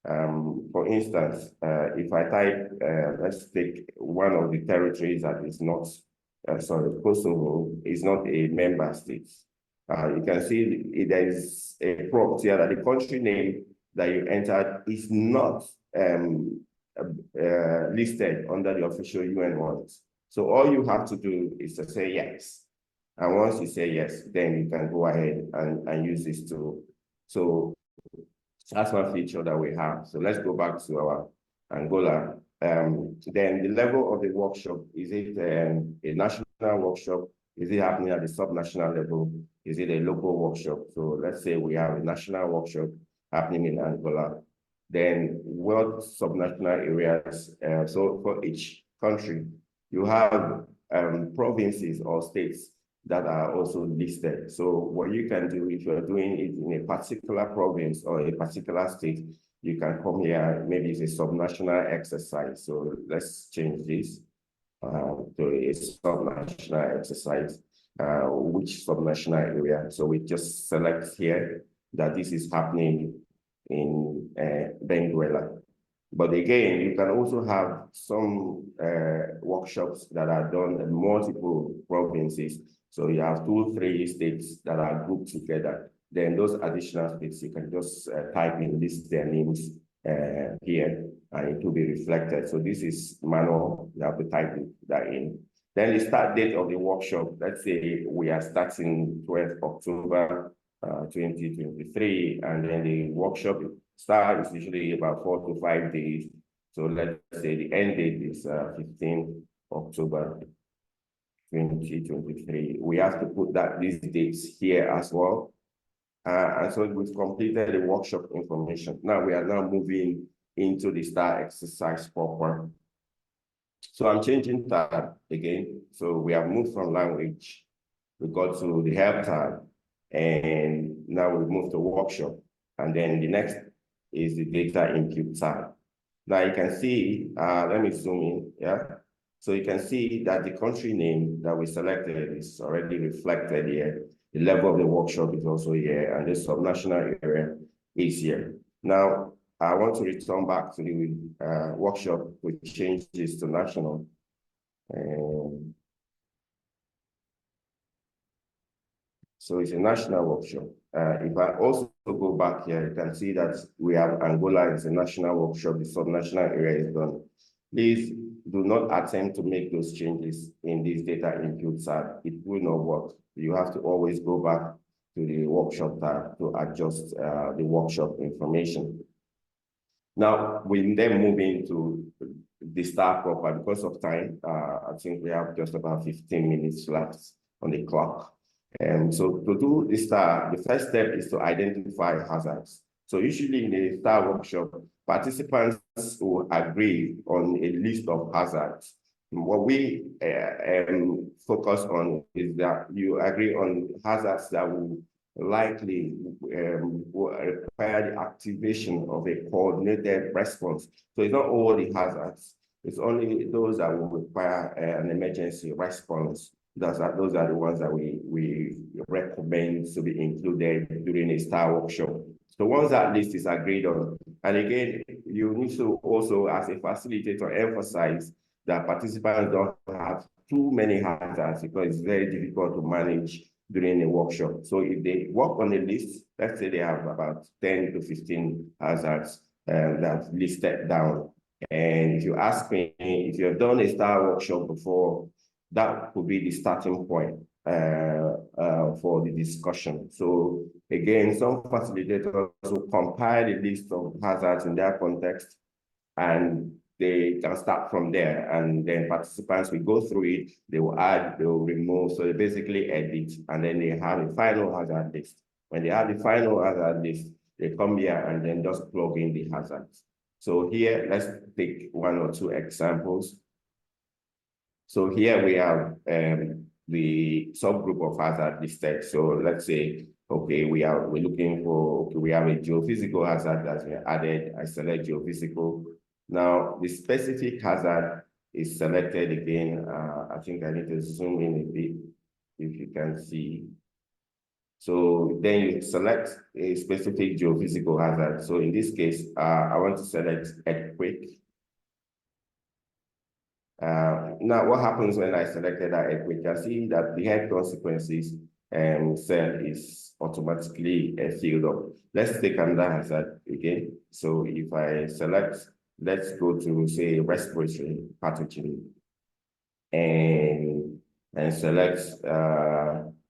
[SPEAKER 4] for instance, if I type, let's take one of the territories that is not, Kosovo is not a member state. You can see there is a prompt here that the country name that you entered is not listed under the official UN ones. So all you have to do is to say yes. And once you say yes, then you can go ahead and use this tool. So that's one feature that we have. So let's go back to our Angola. Then the level of the workshop, is it a national workshop? Is it happening at the subnational level? Is it a local workshop? So let's say we have a national workshop happening in Angola. Then what subnational areas, so for each country, you have provinces or states that are also listed. So what you can do if you're doing it in a particular province or a particular state, you can come here, maybe it's a subnational exercise. So let's change this to a subnational exercise, which subnational area. So we just select here that this is happening in Benguela. But again, you can also have some workshops that are done in multiple provinces. So you have 2, 3 states that are grouped together. Then those additional states, you can just type in, list their names here, and it will be reflected. So this is manual, you have to type that in. Then the start date of the workshop, let's say we are starting 12th October 2023, and then the workshop start is usually about 4 to 5 days. So let's say the end date is 15 October 2023. We have to put these dates here as well. And so we've completed the workshop information. Now we are moving into the star exercise proper. So I'm changing tab again. So we have moved from language, we got to the help tab, and now we move to workshop. And then the next is the data input tab. Now you can see, let me zoom in, yeah? So you can see that the country name that we selected is already reflected here. The level of the workshop is also here, and the subnational area is here. Now, I want to return back to the workshop, which change this to national. So it's a national workshop. If I also go back here, you can see that we have Angola as a national workshop, the subnational area is done. Please do not attempt to make those changes in this data input tab. It will not work. You have to always go back to the workshop tab to adjust the workshop information. Now, we then move into the star proper. Because of time, I think we have just about 15 minutes left on the clock. And so to do the star, the first step is to identify hazards. So usually in a star workshop, participants will agree on a list of hazards. What we focus on is that you agree on hazards that will likely will require the activation of a coordinated response. So it's not all the hazards, it's only those that will require an emergency response. Those are the ones that we recommend to be included during a star workshop. So once that list is agreed on, and again, you need to also, as a facilitator, emphasize that participants don't have too many hazards because it's very difficult to manage during a workshop. So if they work on a list, let's say they have about 10 to 15 hazards that's listed down. And if you ask me, if you've done a star workshop before, that could be the starting point for the discussion. So again, some facilitators will compile a list of hazards in their context, and they can start from there, and then participants will go through it, they will add, they will remove, so they basically edit, and then they have a final hazard list. When they have the final hazard list, they come here and then just plug in the hazards. So here, let's take one or two examples. So here we have the subgroup of hazard listed. So let's say, okay, we're looking for, okay, we have a geophysical hazard that's been added. I select geophysical. Now, the specific hazard is selected again. I think I need to zoom in a bit, if you can see. So then you select a specific geophysical hazard. So in this case, I want to select earthquake. Now, what happens when I selected that earthquake? I see that the health consequences cell is automatically filled up. Let's take another hazard again. So if I select, let's go to, say, respiratory pathogen, and select,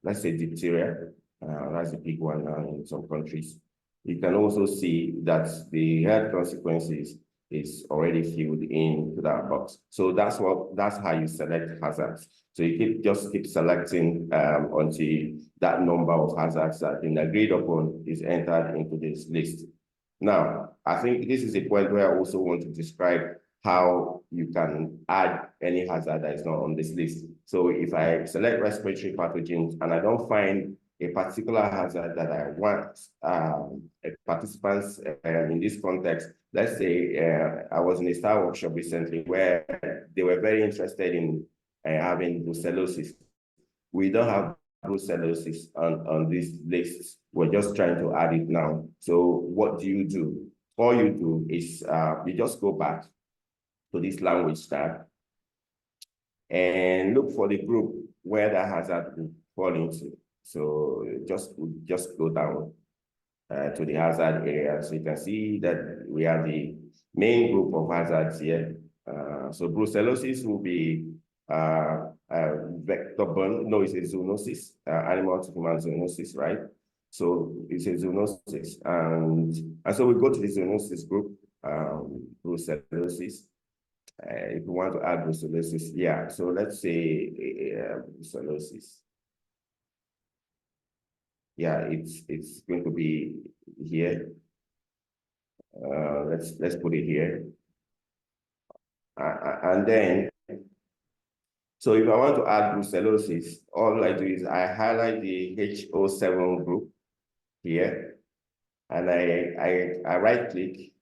[SPEAKER 4] let's say, diphtheria. That's a big one now in some countries. You can also see that the health consequences is already filled into that box. So that's how you select hazards. So you just keep selecting until that number of hazards that have been agreed upon is entered into this list. Now, I think this is a point where I also want to describe how you can add any hazard that is not on this list. So if I select respiratory pathogens and I don't find a particular hazard that I want participants in this context, let's say I was in a star workshop recently where they were very interested in having brucellosis. We don't have brucellosis on this list. We're just trying to add it now. So what do? All you do is you just go back to this language tab and look for the group where the hazard will fall into. So just go down to the hazard area. So you can see that we have the main group of hazards here. So brucellosis will be vector-borne. No, it's a zoonosis, animal to human zoonosis, right? So it's a zoonosis, and so we go to the zoonosis group, brucellosis. If you want to add brucellosis, yeah. So let's say brucellosis. Yeah, it's going to be here. Let's put it here. And then, so if I want to add brucellosis, all I do is I highlight the H07 group here, and I right click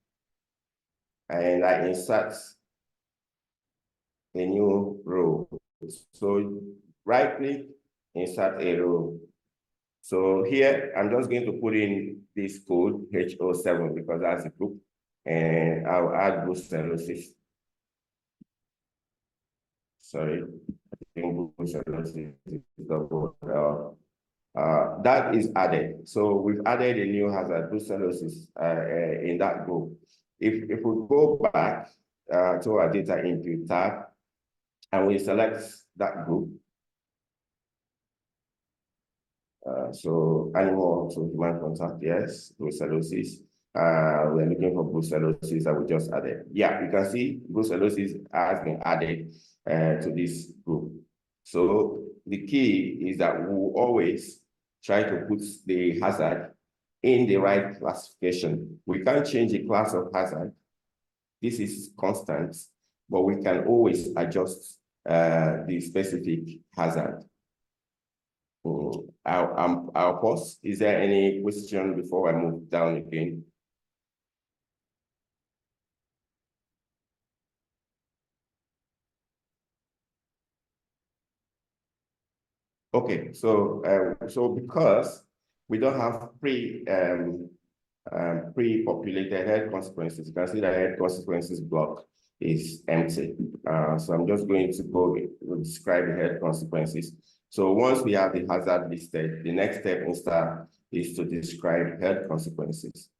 [SPEAKER 4] and I insert a new row. So right click, insert a row. So here, I'm just going to put in this code, H07, because that's a group, and I'll add brucellosis. sorry, I think brucellosis is the word. That is added. So we've added a new hazard, brucellosis, in that group. If we go back to our data input tab and we select that group, so animal to human contact, yes, brucellosis. We're looking for brucellosis that we just added. Yeah, you can see brucellosis has been added to this group. So the key is that we will always try to put the hazard in the right classification. We can't change the class of hazard. This is constant, but we can always adjust the specific hazard. I'll pause. Is there any question before I move down again? Okay, so because we don't have pre-populated health consequences, you can see the health consequences block is empty. So I'm just going to go describe the health consequences. So once we have the hazard listed, the next step is to describe health consequences.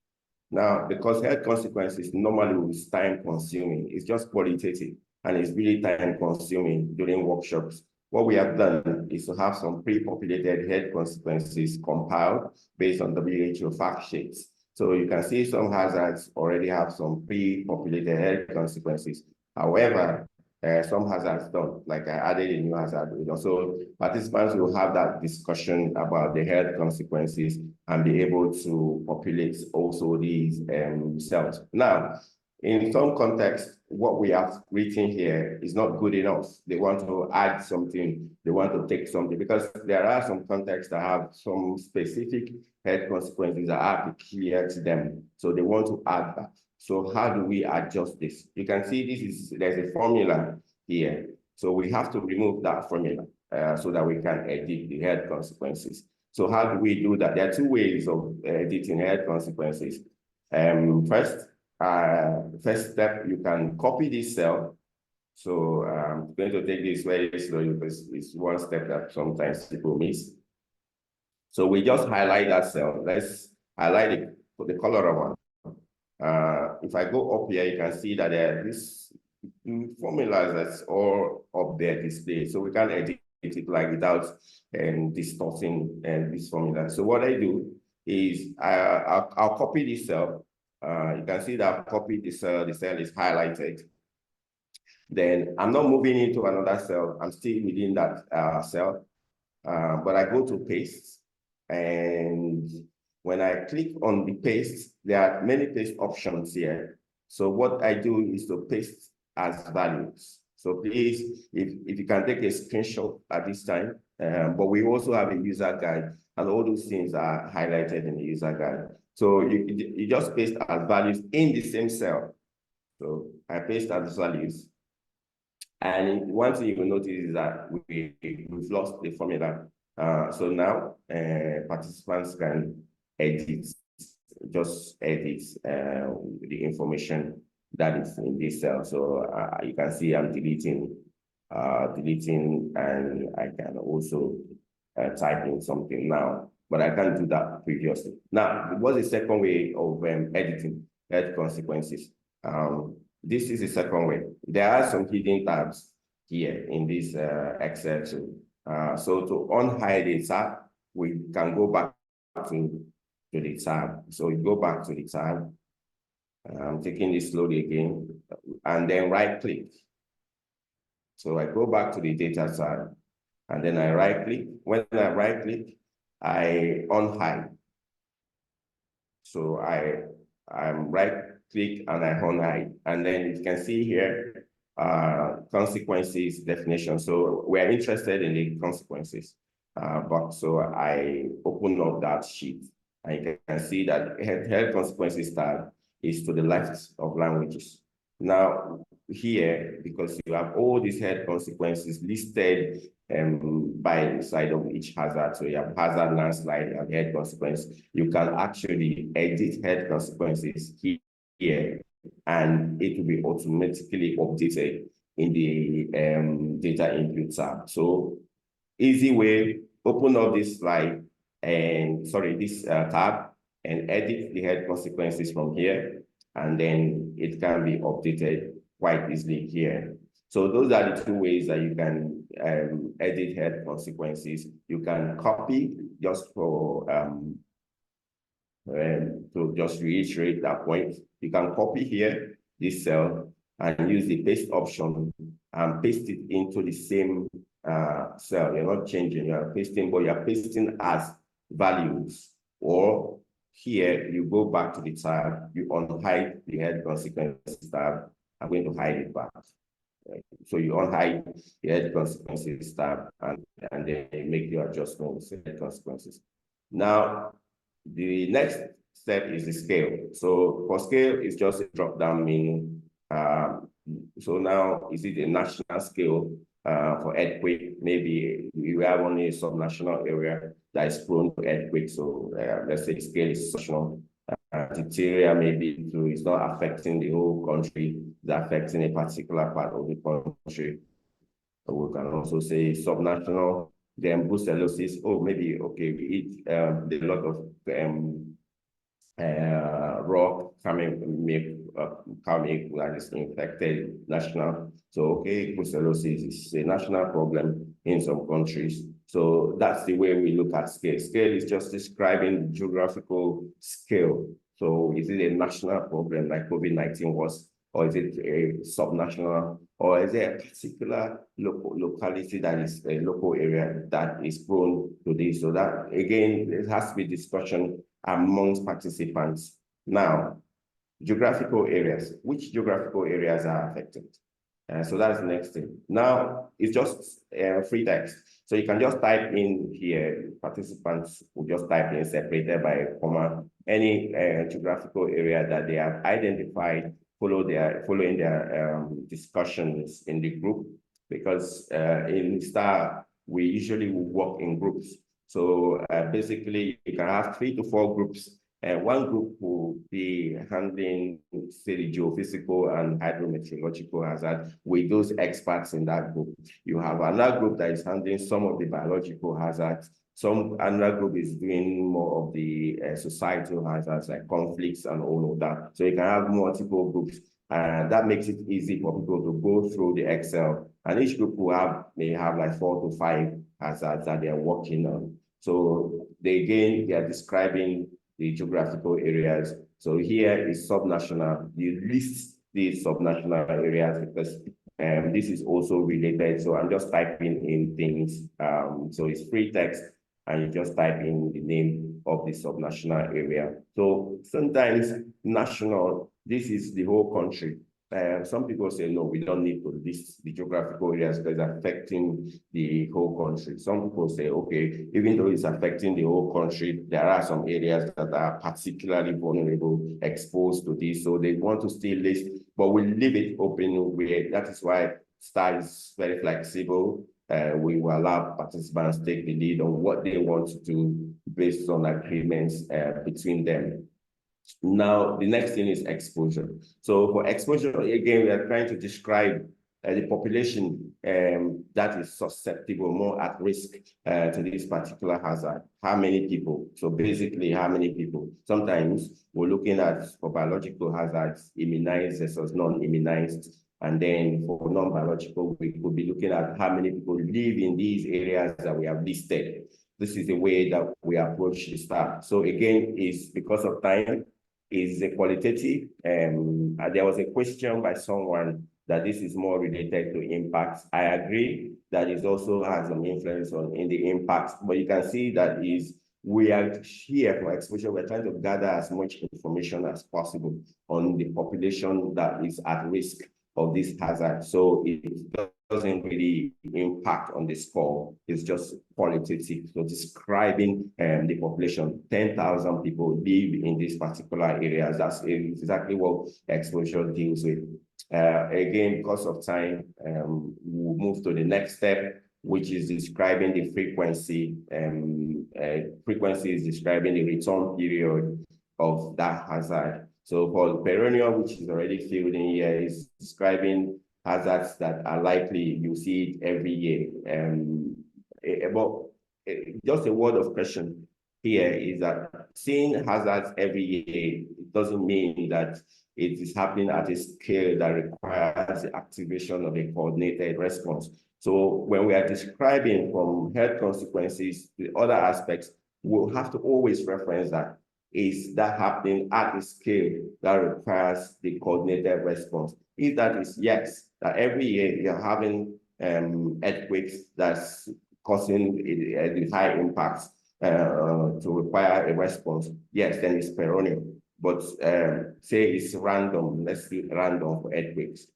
[SPEAKER 4] Now, because health consequences normally is time consuming, it's just qualitative and it's really time consuming during workshops. What we have done is to have some pre-populated health consequences compiled based on WHO fact sheets. So you can see some hazards already have some pre-populated health consequences. However, some hazards don't, like I added a new hazard. So participants will have that discussion about the health consequences and be able to populate also these cells. Now, in some context, what we have written here is not good enough. They want to add something, they want to take something, because there are some contexts that have some specific health consequences that are peculiar to them. So they want to add that. So how do we adjust this? You can see there's a formula here. So we have to remove that formula so that we can edit the health consequences. So how do we do that? There are two ways of editing health consequences. First step, you can copy this cell. So I'm going to take this very slowly because it's one step that sometimes people miss. So we just highlight that cell. Let's highlight the color one. If I go up here, you can see that there are these formulas that's all up there displayed. So we can edit it like without distorting this formula. So what I do is I'll copy this cell. You can see that I've copied the cell is highlighted. Then I'm not moving into another cell. I'm still within that cell, but I go to paste. And when I click on the paste, there are many paste options here. So what I do is to paste as values. So please, if you can take a screenshot at this time, but we also have a user guide and all those things are highlighted in the user guide. So you just paste as values in the same cell. So I paste as values. And one thing you will notice is that we've lost the formula. So now participants can edit, just edit the information that is in this cell. So you can see I'm deleting, and I can also type in something now, but I can't do that previously. Now, what's the second way of editing health consequences? This is the second way. There are some hidden tabs here in this Excel tool. So to unhide a tab, we can go back to the tab. So we go back to the tab. I'm taking this slowly again, and then right click. So I go back to the data tab, and then I right click. When I right click, I unhide. So I'm right click and I unhide, and then you can see here consequences definition. So we're interested in the consequences. But so I open up that sheet, and you can see that health consequences tab is to the left of languages. Now here, because you have all these health consequences listed by the side of each hazard, so you have hazard, landslide, and health consequence, you can actually edit health consequences here, and it will be automatically updated in the data input tab. So easy way, open up this slide and this tab and edit the head consequences from here, and then it can be updated quite easily here. So those are the two ways that you can edit head consequences. You can copy, just for to just reiterate that point. You can copy here this cell and use the paste option and paste it into the same cell. You're not changing, you're pasting, but you're pasting as values. Or here, you go back to the tab, you unhide the head consequences tab. I'm going to hide it back. Right. So you unhide the head consequences tab and then make your adjustments in head consequences. Now, the next step is the scale. So for scale, it's just a drop-down menu. So now, is it a national scale for earthquake? Maybe you have only a subnational area that is prone to earthquake. So let's say scale is national. Diphtheria maybe it's not affecting the whole country, it's affecting a particular part of the country. So we can also say subnational. Then brucellosis, maybe, okay, we eat a lot of raw cow milk that is infected national. So, okay, brucellosis is a national problem in some countries. So that's the way we look at scale. Scale is just describing the geographical scale. So is it a national problem like COVID-19 was, or is it a subnational, or is there a particular locality that is a local area that is prone to this? So that, again, it has to be discussion amongst participants. Now, geographical areas. Which geographical areas are affected? So that's the next thing. Now, it's just free text. So you can just type in here, participants will just type in separated by a comma, any geographical area that they have identified, following their discussions in the group, because in STAR, we usually will work in groups. So basically, you can have 3 to 4 groups. One group will be handling, say, the geophysical and hydrometeorological hazard with those experts in that group. You have another group that is handling some of the biological hazards. Another group is doing more of the societal hazards like conflicts and all of that. So you can have multiple groups. That makes it easy for people to go through the Excel. And each group may have like 4 to 5 hazards that they are working on. So they are describing the geographical areas. So here is subnational. You list these subnational areas because this is also related. So I'm just typing in things. So it's free text, and you just type in the name of the subnational area. So sometimes national, this is the whole country. Some people say, no, we don't need to list the geographical areas because it's affecting the whole country. Some people say, okay, even though it's affecting the whole country, there are some areas that are particularly vulnerable, exposed to this. So they want to still list, but we leave it open. That is why STAR is very flexible. We will allow participants to take the lead on what they want to do based on agreements between them. Now, the next thing is exposure. So for exposure, again, we are trying to describe the population that is susceptible, more at risk to this particular hazard. How many people? So basically, how many people? Sometimes we're looking at, for biological hazards, immunized versus non-immunized. And then for non-biological, we could be looking at how many people live in these areas that we have listed. This is the way that we approach the STAR. So again, it's because of time, is a qualitative. There was a question by someone that this is more related to impact. I agree that it also has an influence in the impact, but you can see that we are here for exposure. We're trying to gather as much information as possible on the population that is at risk of this hazard. So it doesn't really impact on the score. It's just qualitative. So describing the population, 10,000 people live in these particular areas. That's exactly what exposure deals with. Again, because of time, we'll move to the next step, which is describing the frequency. Frequency is describing the return period of that hazard. So for perennial, which is already filled in here, is describing hazards that are likely. You see it every year. Just a word of question here is that seeing hazards every year, it doesn't mean that it is happening at a scale that requires the activation of a coordinated response. So when we are describing from health consequences to other aspects, we'll have to always reference that. Is that happening at a scale that requires the coordinated response? If that is yes, that every year you're having earthquakes that's causing the high impacts to require a response, yes, then it's perennial. But say it's random, let's see random for earthquakes.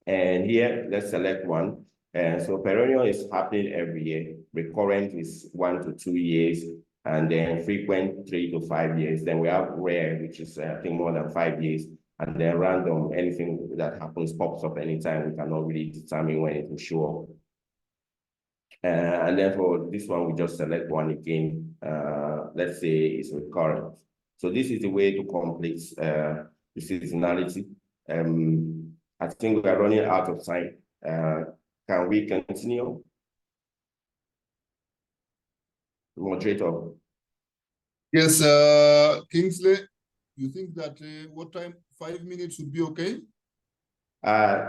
[SPEAKER 4] And here, let's select one. So perennial is happening every year. Recurrent is 1 to 2 years, and then frequent 3 to 5 years. Then we have rare, which is I think more than 5 years. And then random, anything that happens pops up anytime. We cannot really determine when it will show up. And then for this one, we just select one again. Let's say it's recurrent. So this is the way to complete the seasonality. I think we are running out of time. Can we continue? Moderator.
[SPEAKER 1] Yes, Kingsley, you think that what time? 5 minutes would be okay?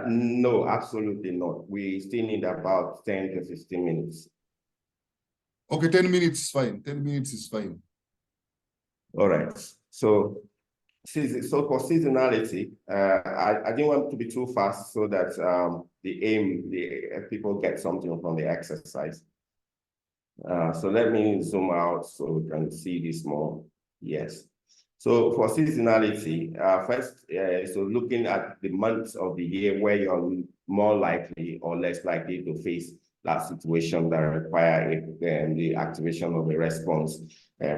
[SPEAKER 4] No, absolutely not. We still need about 10 to 15 minutes.
[SPEAKER 1] Okay, 10 minutes is fine. 10 minutes is fine.
[SPEAKER 4] All right. So for seasonality, I didn't want to be too fast so that the people get something from the exercise. So let me zoom out so we can see this more. Yes. So for seasonality, first, so looking at the months of the year where you're more likely or less likely to face that situation that require the activation of a response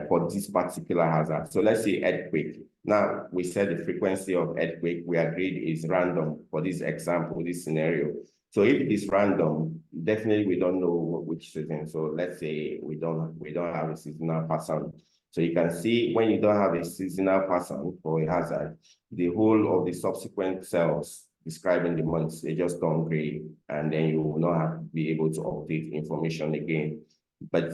[SPEAKER 4] for this particular hazard. So let's say earthquake. Now, we said the frequency of earthquake, we agreed is random for this example, this scenario. So if it is random, definitely we don't know which season. So let's say we don't have a seasonal pattern. So you can see when you don't have a seasonal pattern for a hazard, the whole of the subsequent cells describing the months, they just turn gray, and then you will not have to be able to update information again. But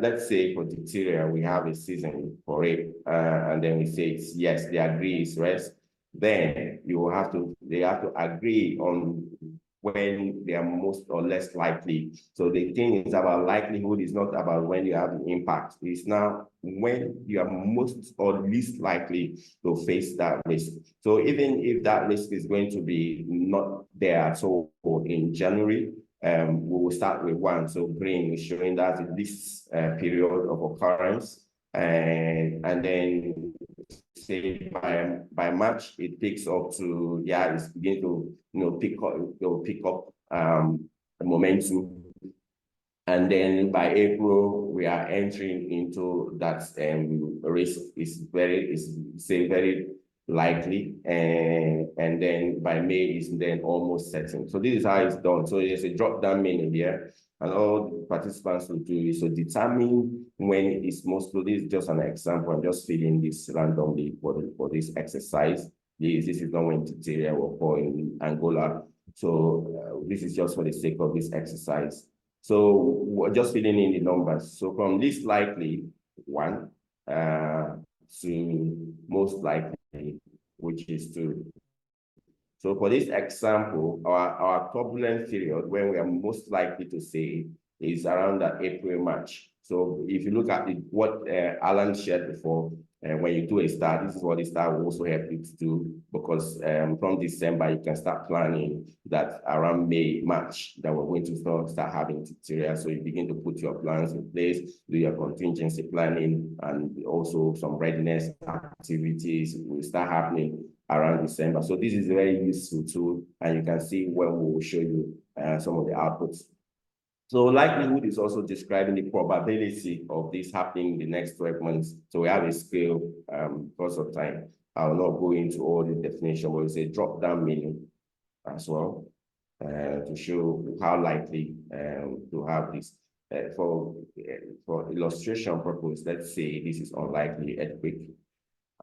[SPEAKER 4] let's say for diphtheria, we have a season for it, and then we say it's yes, they agree it's rest. Then they have to agree on when they are most or less likely. So the thing is about likelihood is not about when you have an impact. It's now when you are most or least likely to face that risk. So even if that risk is going to be not there at all in January, we will start with 1. So green is showing that the least period of occurrence. And then say by March, it picks up to, it's beginning to pick up momentum. And then by April, we are entering into that risk is very likely. And then by May is then almost certain. So this is how it's done. So there's a drop down menu here. And all the participants will do is to determine when it is most low. This is just an example. I'm just filling this randomly for this exercise. This is not when diphtheria will occur in Angola. So this is just for the sake of this exercise. So we're just filling in the numbers. So from least likely 1 to most likely, which is 2. So for this example, our turbulent period, when we are most likely to say, is around that April, March. So if you look at what Alan shared before, when you do a start, this is what the start will also help you to do, because from December, you can start planning that around May, March, that we're going to start having diphtheria. So you begin to put your plans in place, do your contingency planning, and also some readiness activities will start happening around December. So this is a very useful tool, and you can see when we will show you some of the outputs. So likelihood is also describing the probability of this happening in the next 12 months. So we have a scale because of time. I will not go into all the definition, but it's a drop-down menu as well to show how likely to have this. For illustration purpose, let's say this is unlikely earthquake.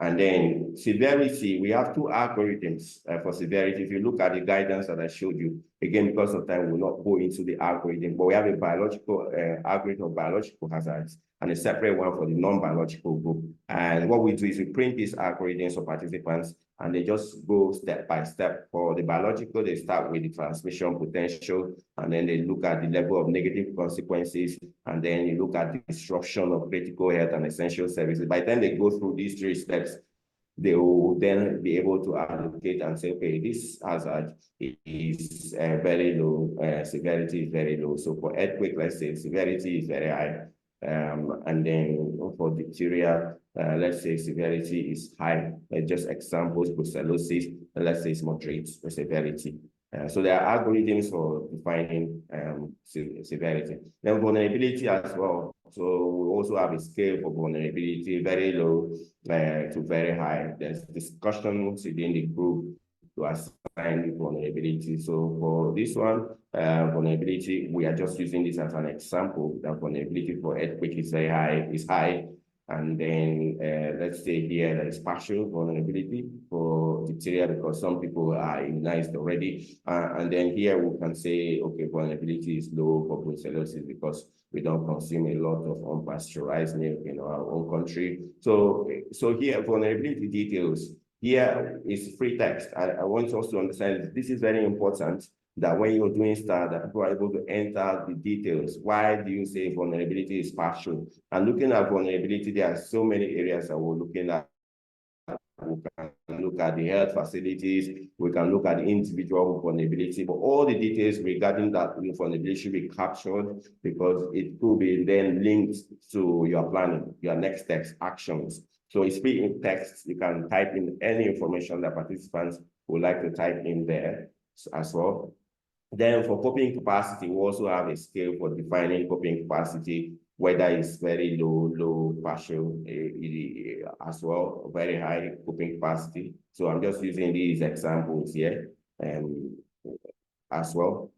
[SPEAKER 4] And then severity, we have two algorithms for severity. If you look at the guidance that I showed you, again, because of time, we'll not go into the algorithm, but we have a biological algorithm of biological hazards and a separate one for the non-biological group. And what we do is we print these algorithms for participants, and they just go step by step. For the biological, they start with the transmission potential, and then they look at the level of negative consequences, and then you look at the disruption of critical health and essential services. By the time they go through these 3 steps, they will then be able to allocate and say, okay, this hazard is very low, severity is very low. So for earthquake, let's say severity is very high. And then for diphtheria, let's say severity is high. Just examples, brucellosis, let's say it's moderate severity. So there are algorithms for defining severity. Then vulnerability as well. So we also have a scale for vulnerability, very low to very high. There's discussions within the group to assign the vulnerability. So for this one, vulnerability, we are just using this as an example. The vulnerability for earthquake is very high, And then let's say here there is partial vulnerability for diphtheria because some people are immunized already. And then here we can say, okay, vulnerability is low for brucellosis because we don't consume a lot of unpasteurized milk in our own country. So here, vulnerability details. Here is free text. I want us to understand this is very important, that when you're doing STAR, that people are able to enter the details. Why do you say vulnerability is partial? And looking at vulnerability, there are so many areas that we're looking at. We can look at the health facilities, we can look at the individual vulnerability, but all the details regarding that vulnerability should be captured because it could be then linked to your planning, your next steps, actions. So it's free in text. You can type in any information that participants would like to type in there as well. Then for coping capacity, we also have a scale for defining coping capacity, whether it's very low, partial, as well, very high coping capacity. So I'm just using these examples here as well.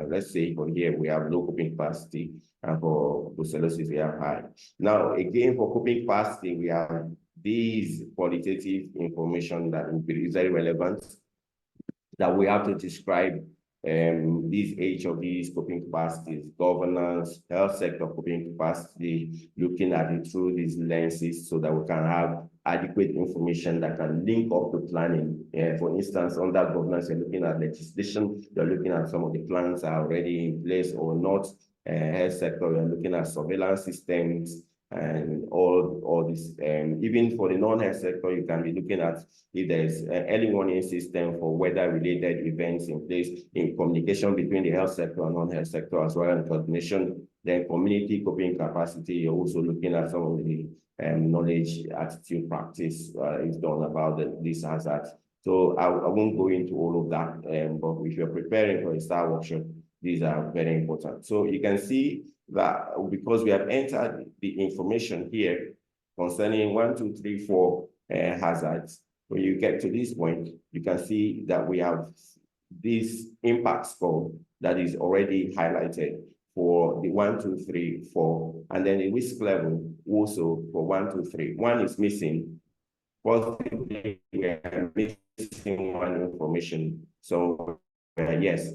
[SPEAKER 4] Let's say for here, we have low coping capacity, and for brucellosis, we have high. Now, again, for coping capacity, we have these qualitative information that is very relevant, that we have to describe each of these coping capacities, governance, health sector coping capacity, looking at it through these lenses so that we can have adequate information that can link up to planning. For instance, under governance, you're looking at legislation, you're looking at some of the plans that are already in place or not. Health sector, you're looking at surveillance systems, and all this. Even for the non-health sector, you can be looking at if there's an early warning system for weather-related events in place, in communication between the health sector and non-health sector as well, and coordination. Then community coping capacity, you're also looking at some of the knowledge, attitude, practice is done about these hazards. So I won't go into all of that, but if you're preparing for a STAR workshop, these are very important. So you can see that because we have entered the information here concerning 1, 2, 3, 4 hazards, when you get to this point, you can see that we have this impact score that is already highlighted for the 1, 2, 3, 4, and then the risk level also for 1, 2, 3. 1 is missing. Possibly we are missing one information. So yes,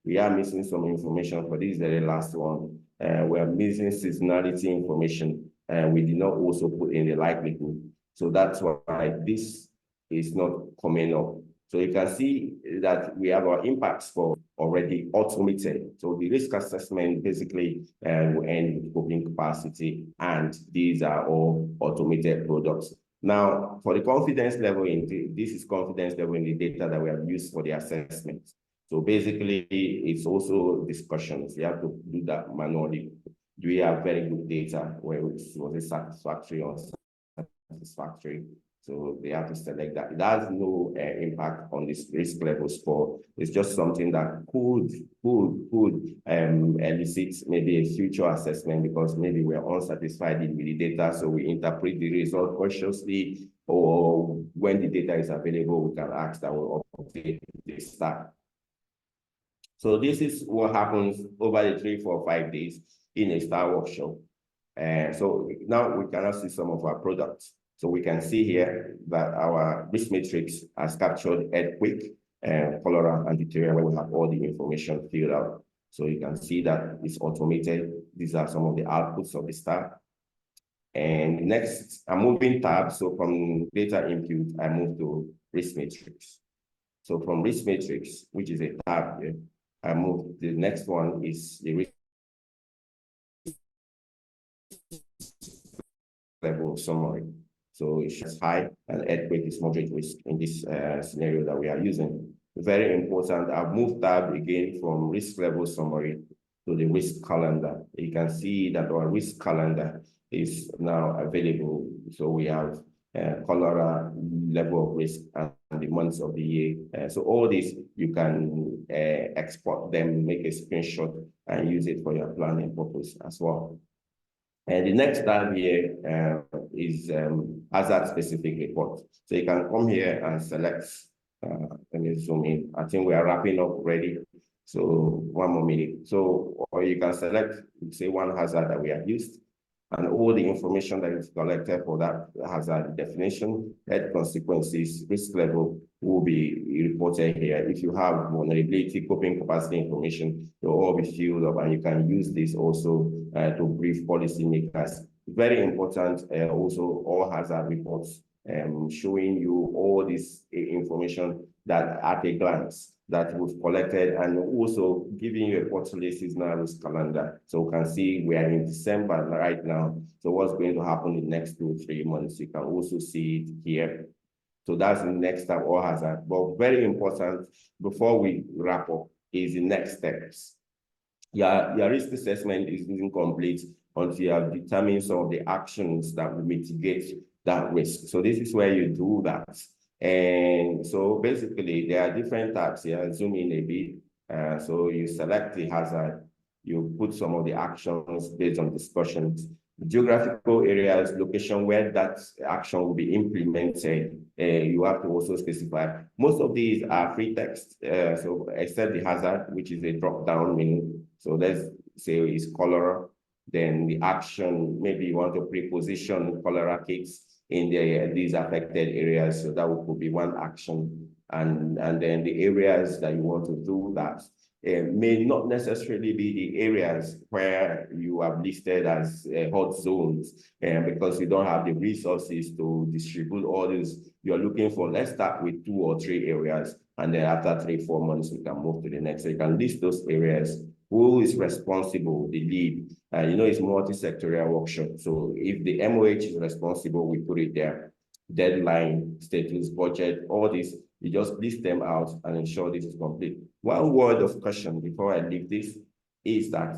[SPEAKER 4] we are missing some information for this very last one. We are missing seasonality information, and we did not also put in the likelihood. So that's why this is not coming up. So you can see that we have our impact score already automated. So the risk assessment basically will end with coping capacity, and these are all automated products. Now, for the confidence level, this is confidence level in the data that we have used for the assessment. So basically, it's also discussions. You have to do that manually. Do we have very good data? Where was it satisfactory or unsatisfactory? So they have to select that. It has no impact on this risk level score. It's just something that could elicit maybe a future assessment because maybe we're unsatisfied with the data. So we interpret the result cautiously, or when the data is available, we can ask that we'll update the STAR. So this is what happens over the 3, 4, 5 days in a STAR workshop. So now we can see some of our products. So we can see here that our risk matrix has captured earthquake, cholera, and diphtheria, where we have all the information filled out. So you can see that it's automated. These are some of the outputs of the star. And next, I'm moving tab. So from data input, I move to risk matrix. So from risk matrix, which is a tab here, I move. The next one is the risk level summary. So it's high and earthquake is moderate risk in this scenario that we are using. Very important. I've moved tab again from risk level summary to the risk calendar. You can see that our risk calendar is now available. So we have cholera, level of risk, and the months of the year. So all this, you can export them, make a screenshot, and use it for your planning purpose as well. And the next tab here is hazard-specific report. So you can come here and select, let me zoom in. I think we are wrapping up already. So one more minute. So, or you can select, say, one hazard that we have used, and all the information that is collected for that hazard definition, health consequences, risk level will be reported here. If you have vulnerability, coping capacity information, they'll all be filled up, and you can use this also to brief policymakers. Very important, also all hazard reports showing you all this information that at a glance that we've collected, and also giving you a quarterly seasonal risk calendar. So we can see we are in December right now. So what's going to happen in the next 2-3 months? You can also see it here. So that's the next step, all hazard. But very important, before we wrap up, is the next steps. Your risk assessment is incomplete until you have determined some of the actions that will mitigate that risk. So this is where you do that. And so basically, there are different tabs here. Zoom in a bit. So you select the hazard, you put some of the actions based on discussions, geographical areas, location where that action will be implemented. You have to also specify. Most of these are free text. So except the hazard, which is a drop-down menu. So let's say it's cholera. Then the action, maybe you want to pre-position cholera kits in these affected areas. So that would be one action. And then the areas that you want to do that may not necessarily be the areas where you have listed as hot zones, because you don't have the resources to distribute all these. You're looking for, let's start with 2 or 3 areas, and then after 3-4 months, we can move to the next. So you can list those areas. Who is responsible, the lead? It's multi-sectorial workshop. So if the MOH is responsible, we put it there. Deadline, status, budget, all this, you just list them out and ensure this is complete. One word of caution before I leave this is that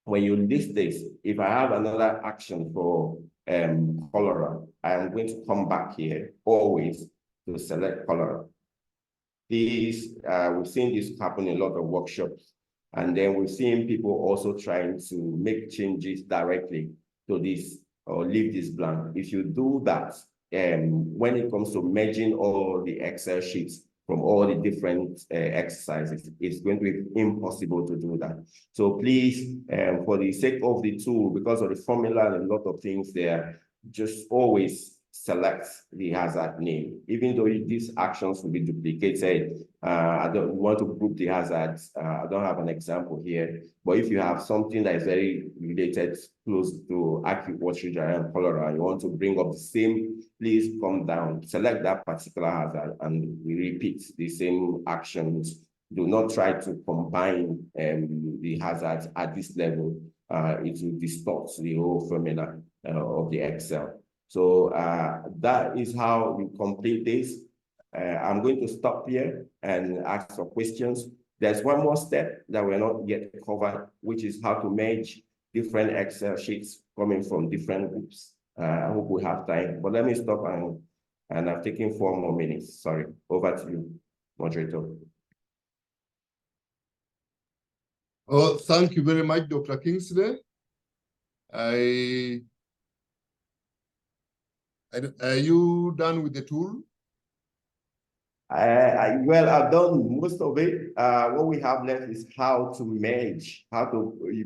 [SPEAKER 4] when you list this, if I have another action for cholera, I am going to come back here always to select cholera. We've seen this happen in a lot of workshops. And then we've seen people also trying to make changes directly to this or leave this blank. If you do that, when it comes to merging all the Excel sheets from all the different exercises, it's going to be impossible to do that. So please, for the sake of the tool, because of the formula and a lot of things there, just always select the hazard name. Even though these actions will be duplicated, I don't want to group the hazards. I don't have an example here, but if you have something that is very related, close to acute watery diarrhea and cholera, you want to bring up the same, please come down, select that particular hazard, and we repeat the same actions. Do not try to combine the hazards at this level. It will distort the whole formula of the Excel. So that is how we complete this. I'm going to stop here and ask for questions. There's one more step that we're not yet covered, which is how to merge different Excel sheets coming from different groups. I hope we have time, but let me stop and I've taken 4 more minutes. Sorry, over to you, moderator.
[SPEAKER 1] Oh, thank you very much, Dr. Kingsley. Are you done with the tool?
[SPEAKER 4] Well, I've done most of it. What we have left is how to merge,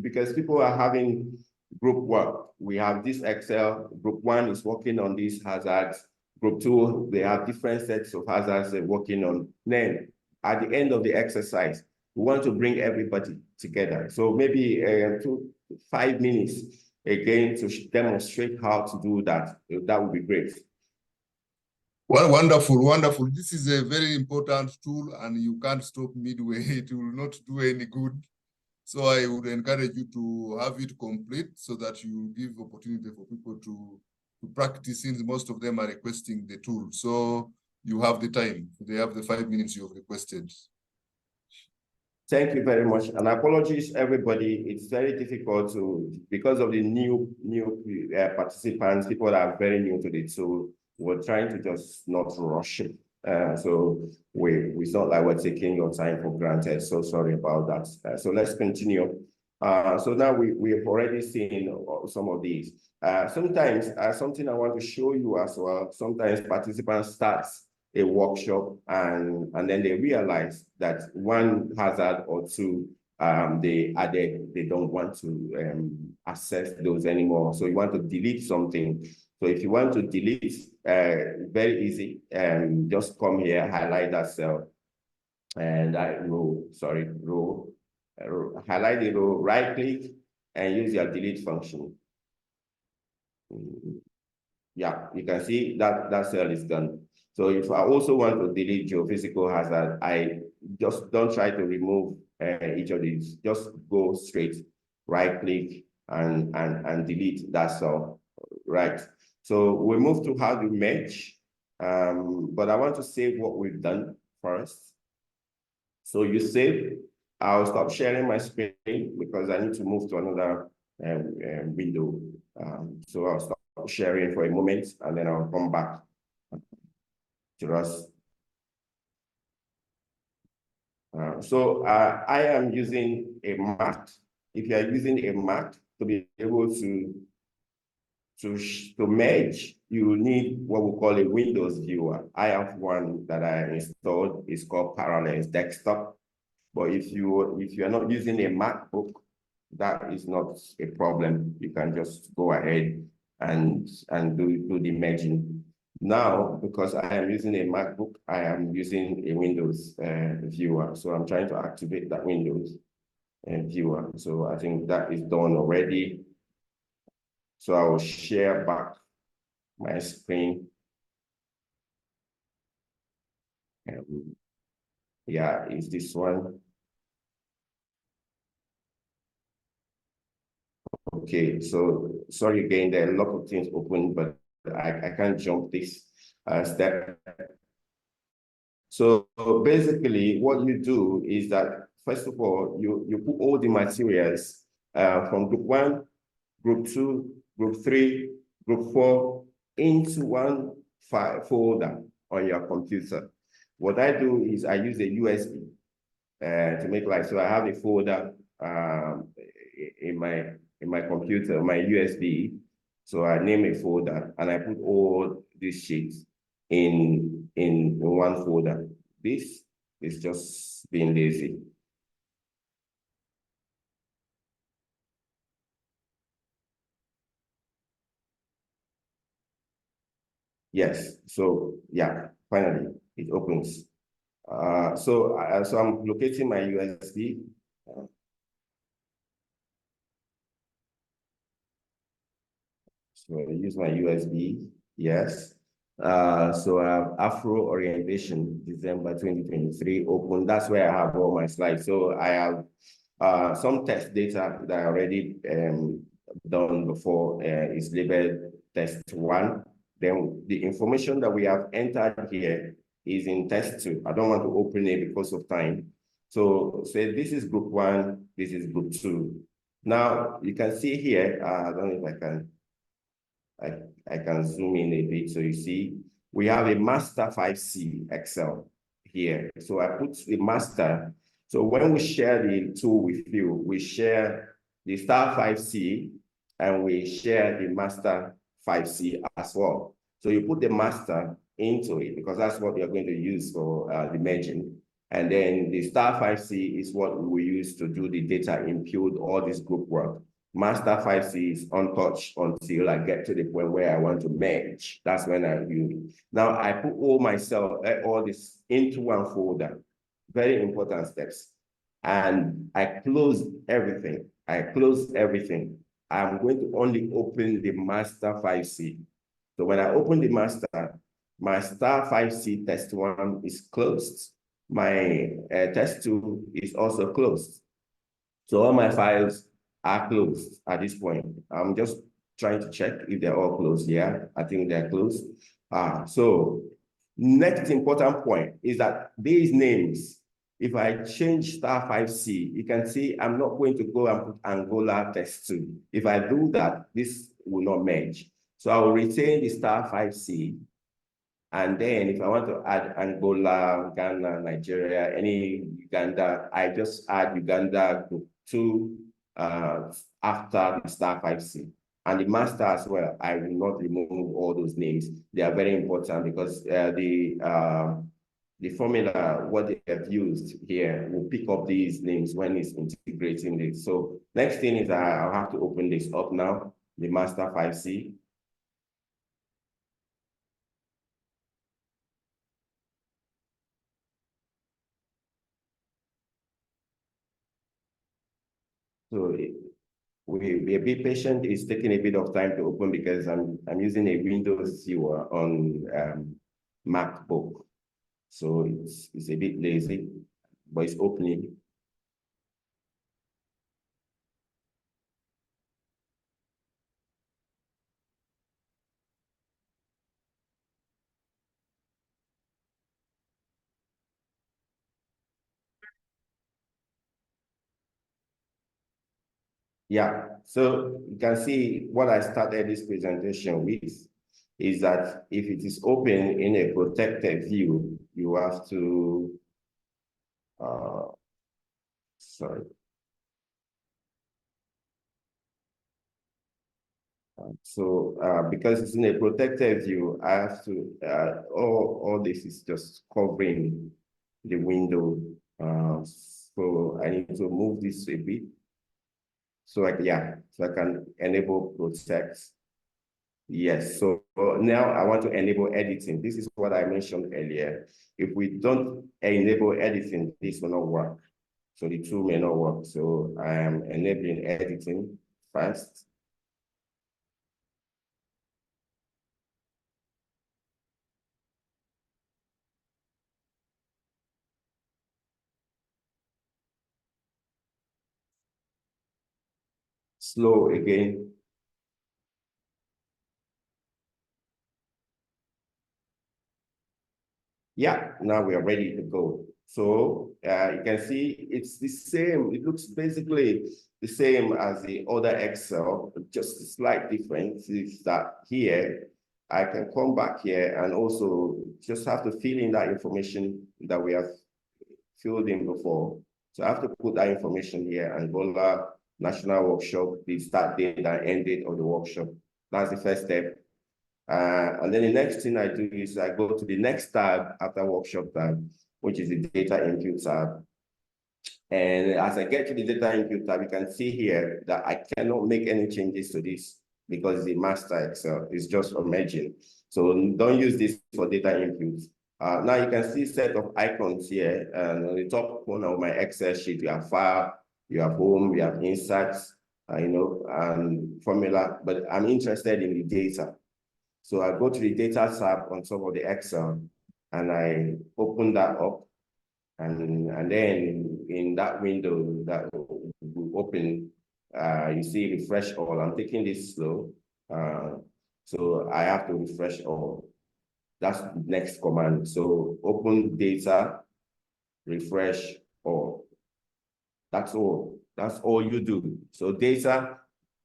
[SPEAKER 4] because people are having group work. We have this Excel, group 1 is working on these hazards. Group 2, they have different sets of hazards they're working on. Then at the end of the exercise, we want to bring everybody together. So maybe 5 minutes again to demonstrate how to do that. That would be great.
[SPEAKER 1] Well, wonderful, wonderful. This is a very important tool and you can't stop midway. It will not do any good. So I would encourage you to have it complete so that you give opportunity for people to practice, since most of them are requesting the tool. So you have the time. They have the 5 minutes you have requested.
[SPEAKER 4] Thank you very much. And apologies, everybody. It's very difficult because of the new participants, people that are very new to it. So we're trying to just not rush it. So it's not like we're taking your time for granted. So sorry about that. So let's continue. So now we have already seen some of these. Sometimes something I want to show you as well, sometimes participants start a workshop and then they realize that one hazard or two they don't want to access those anymore. So you want to delete something. So if you want to delete, very easy, just come here, highlight that cell and that row, highlight the row, right click and use your delete function. Yeah, you can see that cell is gone. So if I also want to delete geophysical hazard, I just don't try to remove each of these. Just go straight, right click and delete that cell, right? So we move to how to merge, but I want to save what we've done first. So you save. I'll stop sharing my screen because I need to move to another window. So I'll stop sharing for a moment and then I'll come back to us. So I am using a Mac. If you are using a Mac to be able to merge, you need what we call a Windows viewer. I have one that I installed. It's called Parallels Desktop. But if you are not using a MacBook, that is not a problem. You can just go ahead and do the merging. Now, because I am using a MacBook, I am using a Windows viewer. So I'm trying to activate that Windows viewer. So I think that is done already. So I will share back my screen. Yeah, it's this one. Okay, so sorry again, there are a lot of things open, but I can't jump this step. So basically what you do is that, first of all, you put all the materials from group 1, group 2, group 3, group 4 into one folder on your computer. What I do is I use a USB to make life. So I have a folder in my computer, my USB. So I name a folder and I put all these sheets in one folder. This is just being lazy. Yes, so yeah, finally it opens. So I'm locating my USB. So I use my USB, yes. So I have Afro orientation, December 2023 open. That's where I have all my slides. So I have some test data that I already done before is labeled test 1. Then the information that we have entered here is in test 2. I don't want to open it because of time. So say this is group 1, this is group 2. Now you can see here, I don't know if I can. I can zoom in a bit so you see we have a master 5C Excel here. So I put the master. So when we share the tool with you, we share the star 5C and we share the master 5C as well. So you put the master into it because that's what you're going to use for the merging. And then the star 5C is what we use to do the data input, all this group work. Master 5C is untouched until I get to the point where I want to merge. That's when I view it. Now I put all this into one folder. Very important steps. And I close everything. I'm going to only open the master 5C. So when I open the master, my star 5C test 1 is closed. My test 2 is also closed. So all my files are closed at this point. I'm just trying to check if they're all closed. Yeah, I think they're closed. So next important point is that these names, if I change star 5C, you can see I'm not going to go and put Angola test 2. If I do that, this will not merge. So I will retain the star 5C. And then if I want to add Angola, Ghana, Nigeria, any Uganda, I just add Uganda group 2 after the star 5C. And the master as well, I will not remove all those names. They are very important because the formula, what they have used here, will pick up these names when it's integrating this. So next thing is I'll have to open this up now, the master 5C. So we a bit patient. It's taking a bit of time to open because I'm using a Windows viewer on MacBook, so it's a bit lazy, but it's opening. Yeah, so you can see what I started this presentation with is that if it is open in a protected view, you have to, sorry. So because it's in a protected view, I have to, all this is just covering the window. So I need to move this a bit. So I can enable protect. Yes, so now I want to enable editing. This is what I mentioned earlier. If we don't enable editing, this will not work. So the tool may not work. So I am enabling editing first. Slow again. Yeah, now we are ready to go. So you can see it's the same. It looks basically the same as the other Excel, just a slight difference is that here, I can come back here and also just have to fill in that information that we have filled in before. So I have to put that information here, Angola National Workshop, the start date and end date of the workshop. That's the first step. And then the next thing I do is I go to the next tab after workshop tab, which is the data input tab. And as I get to the data input tab, you can see here that I cannot make any changes to this because the master Excel is just emerging. So don't use this for data input. Now you can see set of icons here, and on the top corner of my Excel sheet, you have file, you have home, you have insights, and formula, but I'm interested in the data. So I go to the data tab on top of the Excel and I open that up. And then in that window that will open, you see refresh all. I'm taking this slow. So I have to refresh all. That's the next command. So open data, refresh all. That's all. That's all you do. So data,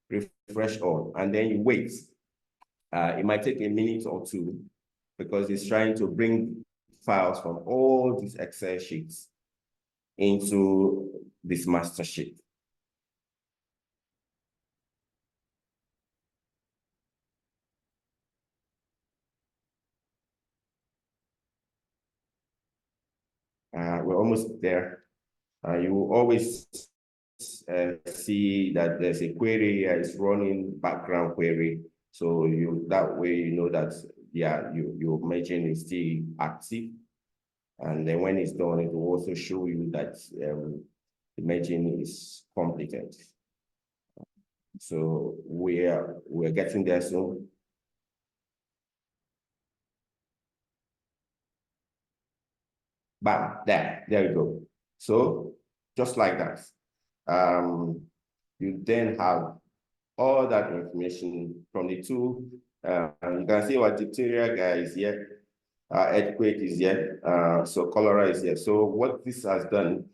[SPEAKER 4] refresh all, and then you wait. It might take a minute or two because it's trying to bring files from all these Excel sheets into this master sheet. We're almost there. You will always see that there's a query is running background query. So that way you know that your merging is still active. And then when it's done, it will also show you that the merging is completed. So we're getting there soon. Bam, there you go. So just like that, you then have all that information from the tool. You can see what diphtheria guy is here, earthquake is here, so cholera is here. So what this has done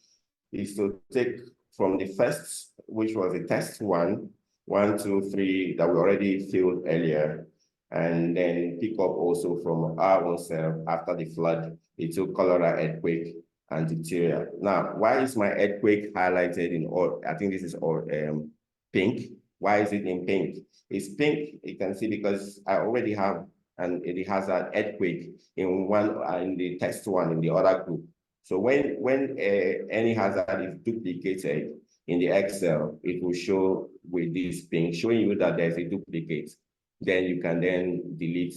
[SPEAKER 4] is to take from the first, which was the test 1, 2, 3 that we already filled earlier, and then pick up also from our own self after the flood. It took cholera, earthquake, and diphtheria. Now, why is my earthquake highlighted in all? I think this is all pink. Why is it in pink? It's pink, you can see, because I already have it has an earthquake in the test 1 in the other group. So when any hazard is duplicated in the Excel, it will show with this pink, showing you that there's a duplicate. Then you can then delete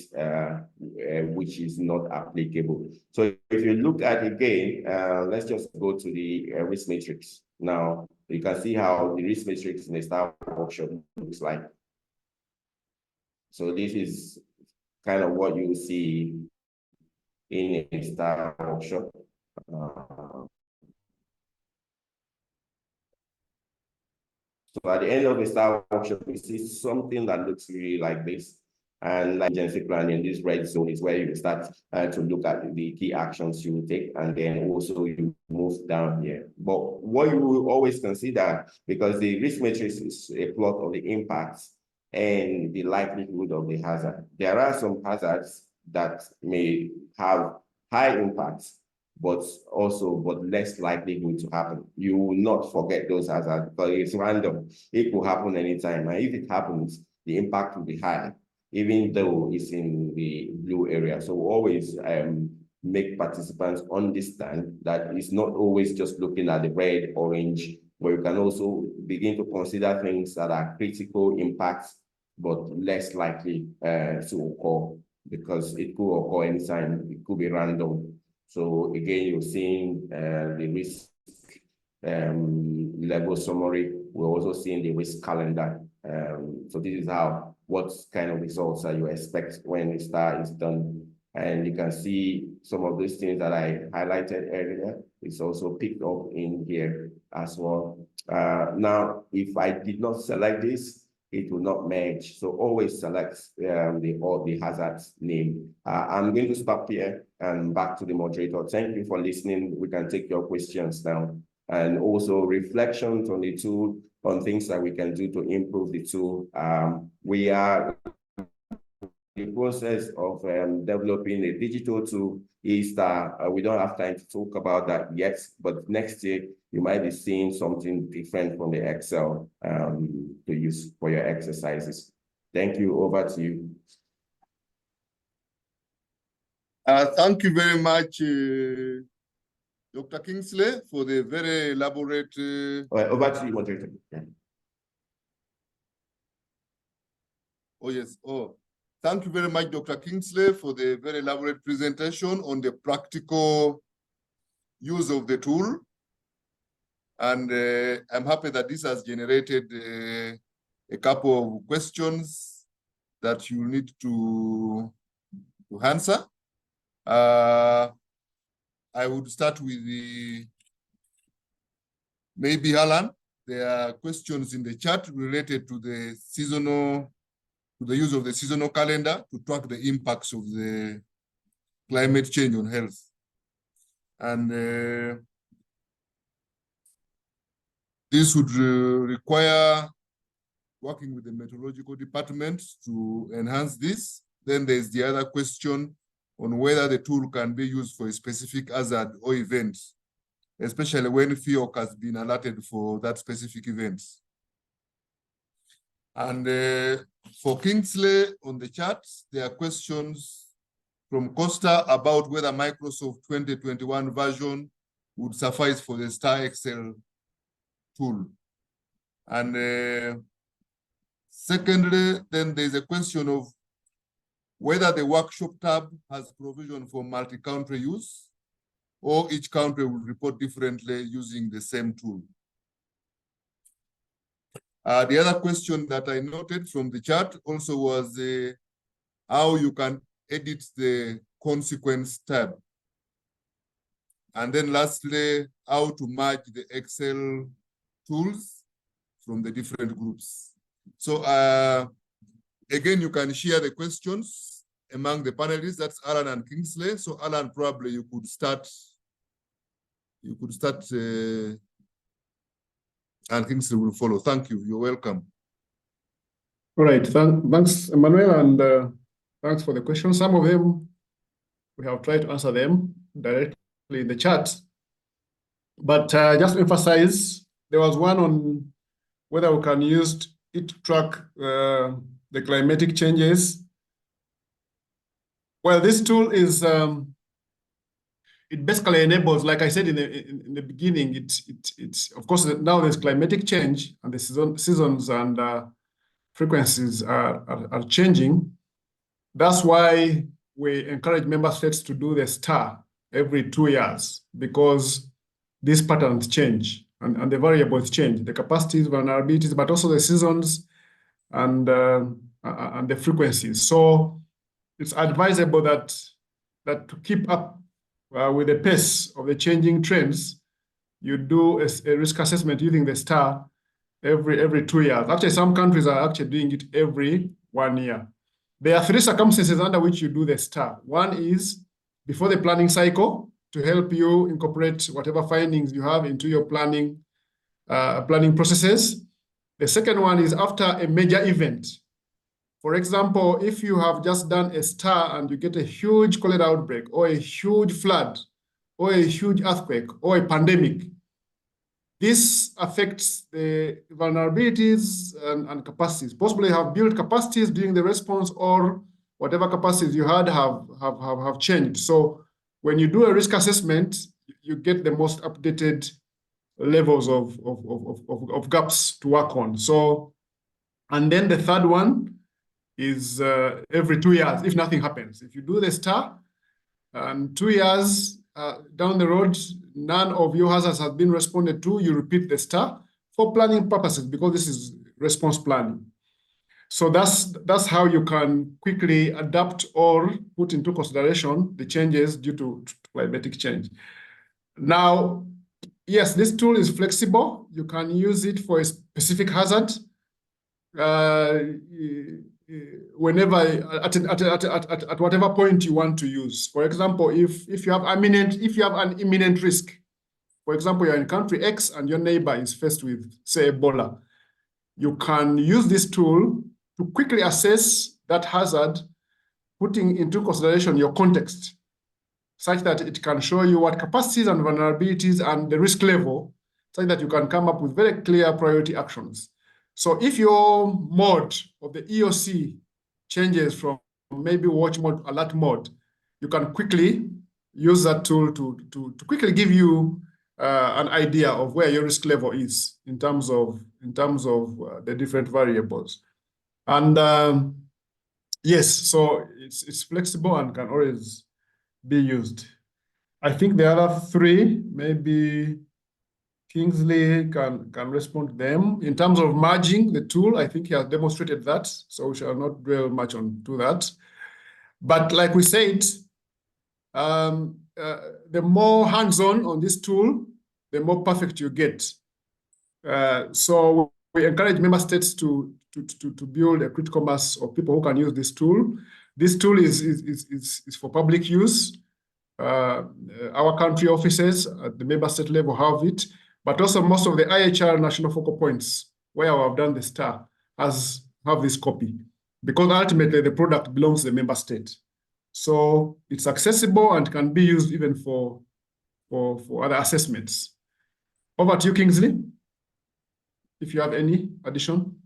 [SPEAKER 4] which is not applicable. So if you look at it again, let's just go to the risk matrix. Now you can see how the risk matrix in the STAR workshop looks like. So this is kind of what you see in a STAR workshop. So at the end of the STAR workshop, we see something that looks really like this. And like emergency planning, this red zone is where you start to look at the key actions you will take, and then also you move down here. But what you will always consider, because the risk matrix is a plot of the impacts and the likelihood of the hazard. There are some hazards that may have high impacts, but less likelihood to happen. You will not forget those hazards because it's random. It will happen anytime. And if it happens, the impact will be high, even though it's in the blue area. So always make participants understand that it's not always just looking at the red, orange, but you can also begin to consider things that are critical impacts, but less likely to occur, because it could occur anytime. It could be random. So again, you're seeing the risk level summary. We're also seeing the risk calendar. So this is what kind of results that you expect when the STAR is done. And you can see some of these things that I highlighted earlier. It's also picked up in here as well. Now, if I did not select this, it will not merge. So always select the hazard's name. I'm going to stop here and back to the moderator. Thank you for listening. We can take your questions now. And also reflections on the tool, on things that we can do to improve the tool. We are in the process of developing a digital tool. We don't have time to talk about that yet, but next year you might be seeing something different from the Excel to use for your exercises. Thank you. Over to you.
[SPEAKER 1] Thank you very much, Dr. Kingsley, for the very elaborate.
[SPEAKER 4] Over to you, moderator. Yeah.
[SPEAKER 1] Oh, yes. Oh, thank you very much, Dr. Kingsley, for the very elaborate presentation on the practical use of the tool. And I'm happy that this has generated a couple of questions that you need to answer. I would start with maybe Alan. There are questions in the chat related to the use of the seasonal calendar to track the impacts of the climate change on health. And this would require working with the meteorological department to enhance this. Then there's the other question on whether the tool can be used for a specific hazard or event, especially when FIOC has been alerted for that specific event. And for Kingsley on the chat, there are questions from Costa about whether Microsoft 2021 version would suffice for the STAR Excel tool. And secondly, then there's a question of whether the workshop tab has provision for multi-country use, or each country will report differently using the same tool. The other question that I noted from the chat also was how you can edit the consequence tab. And then lastly, how to merge the Excel tools from the different groups. So again, you can share the questions among the panelists. That's Alan and Kingsley. So Alan, probably you could start. And Kingsley will follow. Thank you. You're welcome.
[SPEAKER 3] All right. Thanks, Emmanuel, and thanks for the questions. Some of them, we have tried to answer them directly in the chat. But just to emphasize, there was one on whether we can use it to track the climatic changes. Well, this tool is, it basically enables, like I said in the beginning, it's of course, now there's climatic change and the seasons and frequencies are changing. That's why we encourage member states to do the STAR every 2 years, because these patterns change and the variables change, the capacities, vulnerabilities, but also the seasons and the frequencies. So it's advisable that to keep up with the pace of the changing trends, you do a risk assessment using the STAR every 2 years. Actually, some countries are actually doing it every 1 year. There are 3 circumstances under which you do the STAR. One is before the planning cycle, to help you incorporate whatever findings you have into your planning processes. The second one is after a major event. For example, if you have just done a STAR and you get a huge cholera outbreak or a huge flood or a huge earthquake or a pandemic, this affects the vulnerabilities and capacities. Possibly you have built capacities during the response, or whatever capacities you had have changed. So when you do a risk assessment, you get the most updated levels of gaps to work on. So, and then the third one is every 2 years, if nothing happens. If you do the STAR, and 2 years down the road, none of your hazards have been responded to, you repeat the STAR for planning purposes, because this is response planning. So that's how you can quickly adapt or put into consideration the changes due to climatic change. Now, yes, this tool is flexible. You can use it for a specific hazard whenever, at whatever point you want to use. For example, if you have an imminent risk, for example, you're in country X and your neighbor is faced with, say, Ebola, you can use this tool to quickly assess that hazard, putting into consideration your context, such that it can show you what capacities and vulnerabilities and the risk level, such that you can come up with very clear priority actions. So if your mode of the EOC changes from maybe watch mode, alert mode, you can quickly use that tool to quickly give you an idea of where your risk level is in terms of the different variables. And yes, so it's flexible and can always be used. I think the other 3, maybe Kingsley can respond to them. In terms of merging the tool, I think he has demonstrated that, so we shall not dwell much on to that. But like we said, the more hands-on on this tool, the more perfect you get. So we encourage member states to build a critical mass of people who can use this tool. This tool is for public use. Our country offices at the member state level have it, but also most of the IHR national focal points where I've done the STAR have this copy, because ultimately the product belongs to the member state. So it's accessible and can be used even for other assessments. Over to you, Kingsley, if you have any addition.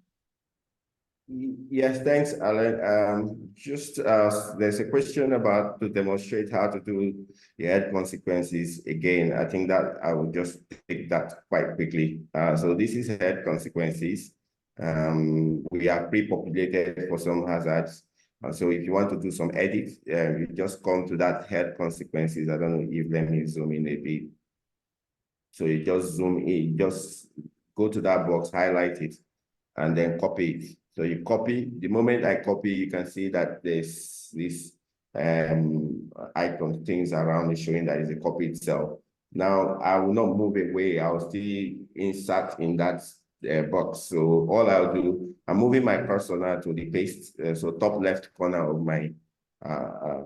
[SPEAKER 4] Yes, thanks, Alan. Just there's a question about to demonstrate how to do the head consequences again. I think that I will just take that quite quickly. So this is head consequences. We are pre-populated for some hazards. So if you want to do some edits, you just come to that head consequences. I don't know if let me zoom in a bit. So you just zoom in, just go to that box, highlight it, and then copy it. So you copy, the moment I copy, you can see that there's this icon things around it showing that it's a copy itself. Now I will not move away, I'll still insert in that box. So all I'll do, I'm moving my cursor now to the paste, so top left corner of my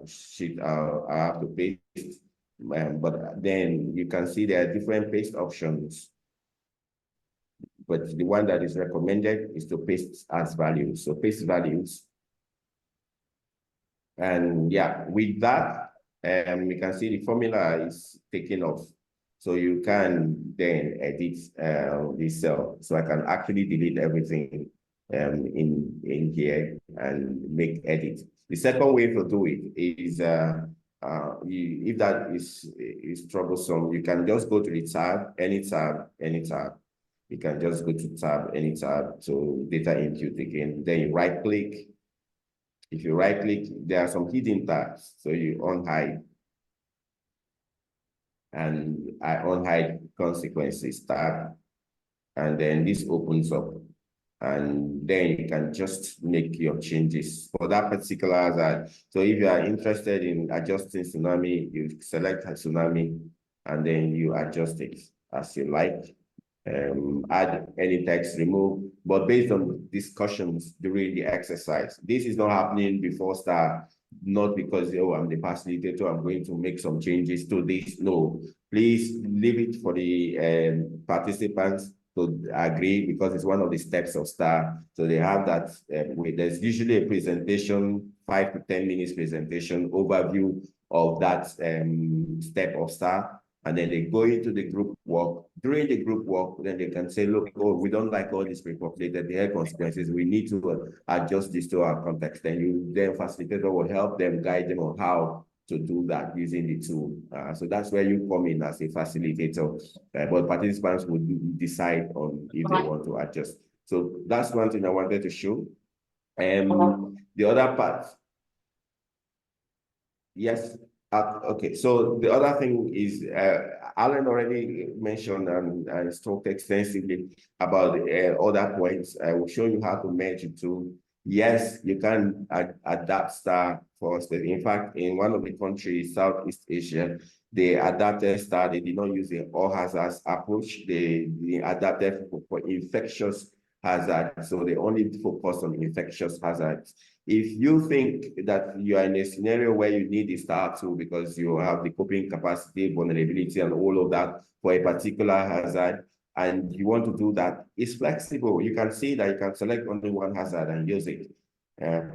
[SPEAKER 4] sheet, I have to paste. But then you can see there are different paste options. But the one that is recommended is to paste as values. So paste values. And yeah, with that, we can see the formula is taking off. So you can then edit this cell. So I can actually delete everything in here and make edit. The second way to do it is if that is troublesome, you can just go to the tab, any tab, any tab. You can just go to tab, any tab, so data input again. Then you right click. If you right click, there are some hidden tabs. So you unhide. And I unhide consequences tab. And then this opens up. And then you can just make your changes for that particular hazard. So if you are interested in adjusting tsunami, you select a tsunami and then you adjust it as you like. Add any text, remove, but based on discussions during the exercise. This is not happening before start, not because, oh, I'm the facilitator, I'm going to make some changes to this. No, please leave it for the participants to agree, because it's one of the steps of STAR. So they have that, there's usually a presentation, 5 to 10 minutes presentation, overview of that step of STAR. And then they go into the group work. During the group work, then they can say, look, oh, we don't like all these pre-populated health consequences. We need to adjust this to our context. And then facilitator will help them, guide them on how to do that using the tool. So that's where you come in as a facilitator. But participants would decide on if they want to adjust. So that's one thing I wanted to show. The other part, yes. Okay, so the other thing is, Alan already mentioned and talked extensively about other points. I will show you how to merge it to. Yes, you can adapt STAR for us. In fact, in one of the countries, Southeast Asia, they adapted STAR. They did not use the all hazards approach. They adapted for infectious hazards. So they only focus on infectious hazards. If you think that you are in a scenario where you need the STAR tool because you have the coping capacity, vulnerability, and all of that for a particular hazard, and you want to do that, it's flexible. You can see that you can select only one hazard and use it.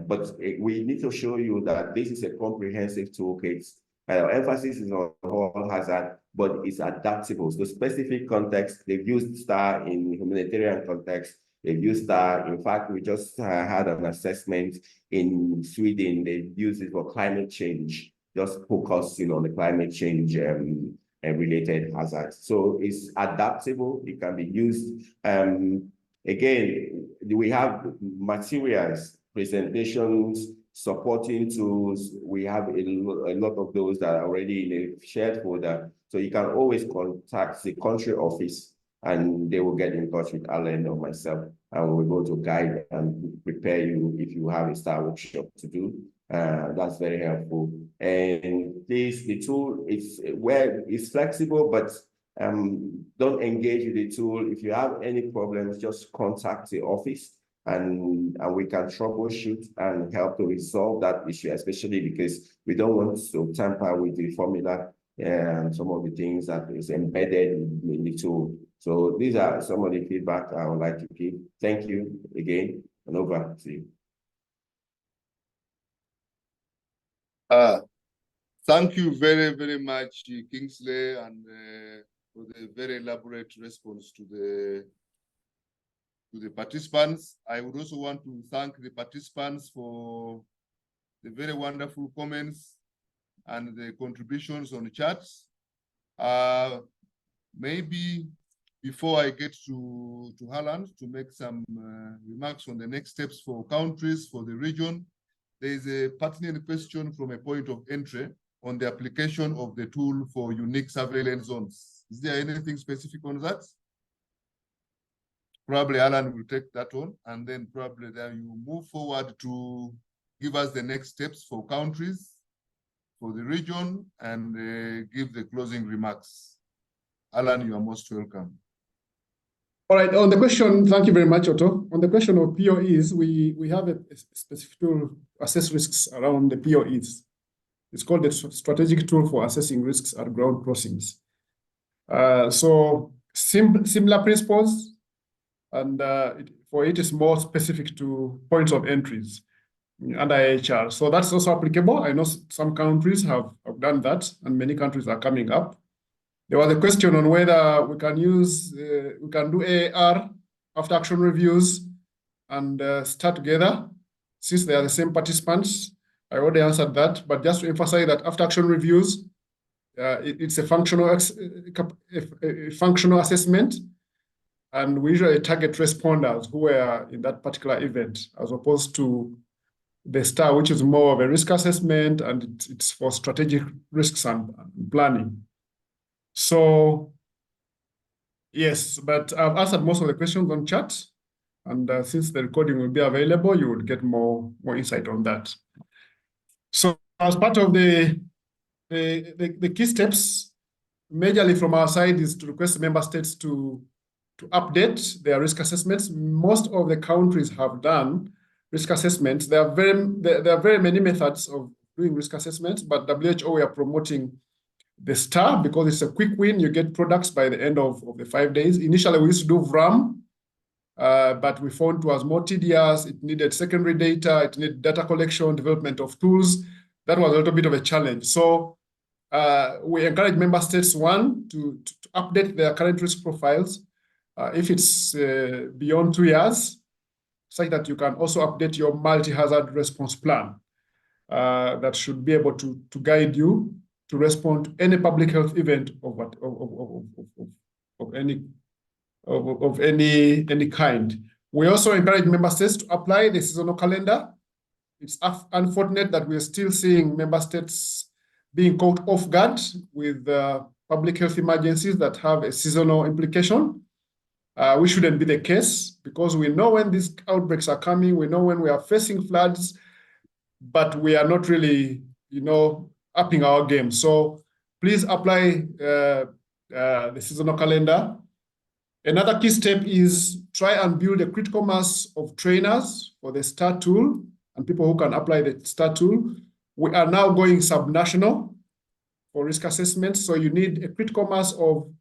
[SPEAKER 4] But we need to show you that this is a comprehensive toolkit. Emphasis is on all hazard, but it's adaptable. So specific context, they've used STAR in humanitarian context. They've used STAR. In fact, we just had an assessment in Sweden. They use it for climate change, just focusing on the climate change and related hazards. So it's adaptable. It can be used. Again, we have materials, presentations, supporting tools. We have a lot of those that are already in a shared folder. So you can always contact the country office and they will get in touch with Alan or myself, and we're going to guide and prepare you if you have a STAR workshop to do. That's very helpful. And this, the tool is where it's flexible, but don't engage with the tool. If you have any problems, just contact the office and we can troubleshoot and help to resolve that issue, especially because we don't want to tamper with the formula and some of the things that is embedded in the tool. So these are some of the feedback I would like to give. Thank you again, and over to you.
[SPEAKER 1] Thank you very, very much, Kingsley, and for the very elaborate response to to the participants. I would also want to thank the participants for the very wonderful comments and the contributions on the chats. Maybe before I get to Harland to make some remarks on the next steps for countries, for the region, there is a pertinent question from a point of entry on the application of the tool for unique surveillance zones. Is there anything specific on that? Probably Alan will take that on, and then probably then you move forward to give us the next steps for countries, for the region, and give the closing remarks. Alan, you are most welcome.
[SPEAKER 3] All right, on the question, thank you very much, Otto. On the question of POEs, we have a specific tool to assess risks around the POEs. It's called the Strategic Tool for Assessing Risks at Ground Crossings. So similar principles, and for it is more specific to points of entries under IHR. So that's also applicable. I know some countries have done that, and many countries are coming up. There was a question on whether we can use, we can do AAR after action reviews and start together, since they are the same participants. I already answered that, but just to emphasize that after action reviews, it's a functional assessment, and we usually target responders who are in that particular event, as opposed to the STAR, which is more of a risk assessment, and it's for strategic risks and planning. So, yes, but I've answered most of the questions on chat, and since the recording will be available, you will get more insight on that. So, as part of the key steps, majorly from our side, is to request member states to update their risk assessments. Most of the countries have done risk assessments. There are very many methods of doing risk assessments, but WHO, we are promoting the STAR because it's a quick win. You get products by the end of the 5 days. Initially, we used to do VRAM, but we found it was more tedious. It needed secondary data. It needed data collection, development of tools. That was a little bit of a challenge. So we encourage member states, one, to update their current risk profiles. If it's beyond 2 years, such that you can also update your multi-hazard response plan that should be able to guide you to respond to any public health event of any kind. We also encourage member states to apply the seasonal calendar. It's unfortunate that we're still seeing member states being caught off guard with public health emergencies that have a seasonal implication. We shouldn't be the case, because we know when these outbreaks are coming, we know when we are facing floods, but we are not really, upping our game. So please apply the seasonal calendar. Another key step is try and build a critical mass of trainers for the STAR tool and people who can apply the STAR tool. We are now going subnational for risk assessment, so you need a critical mass of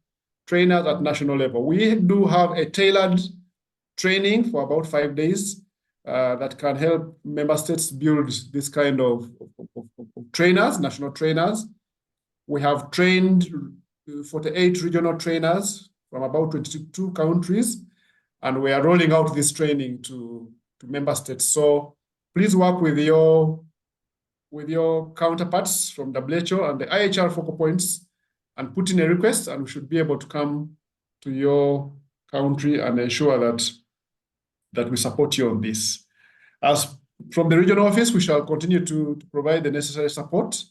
[SPEAKER 3] trainers at national level. We do have a tailored training for about 5 days that can help member states build this kind of trainers, national trainers. We have trained 48 regional trainers from about 22 countries, and we are rolling out this training to member states. So please work with your counterparts from WHO and the IHR focal points and put in a request, and we should be able to come to your country and ensure that we support you on this. As from the regional office, we shall continue to provide the necessary support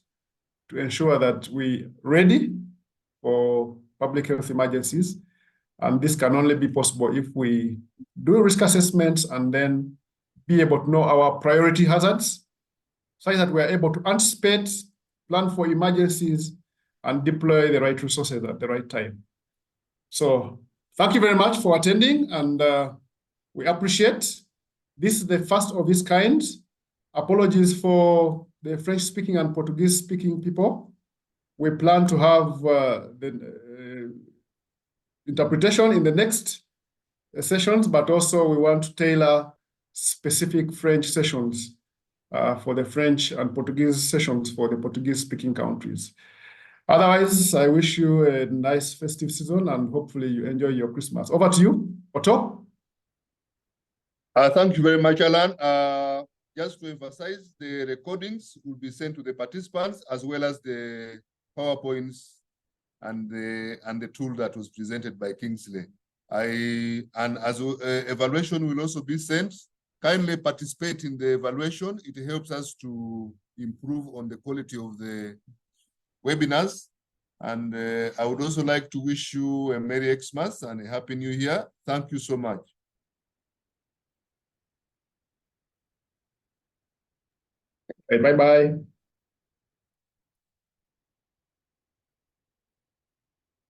[SPEAKER 3] to ensure that we're ready for public health emergencies. And this can only be possible if we do risk assessments and then be able to know our priority hazards, such that we are able to anticipate, plan for emergencies, and deploy the right resources at the right time. So thank you very much for attending, and we appreciate. This is the first of its kind. Apologies for the French-speaking and Portuguese-speaking people. We plan to have the interpretation in the next sessions, but also we want to tailor specific French sessions for the French and Portuguese sessions for the Portuguese-speaking countries. Otherwise, I wish you a nice festive season, and hopefully you enjoy your Christmas. Over to you, Otto.
[SPEAKER 1] Thank you very much, Alan. Just to emphasize, the recordings will be sent to the participants as well as the PowerPoints and the tool that was presented by Kingsley. Evaluation will also be sent. Kindly participate in the evaluation. It helps us to improve on the quality of the webinars. And I would also like to wish you a Merry Xmas and a Happy New Year. Thank you so much.
[SPEAKER 3] Bye-bye.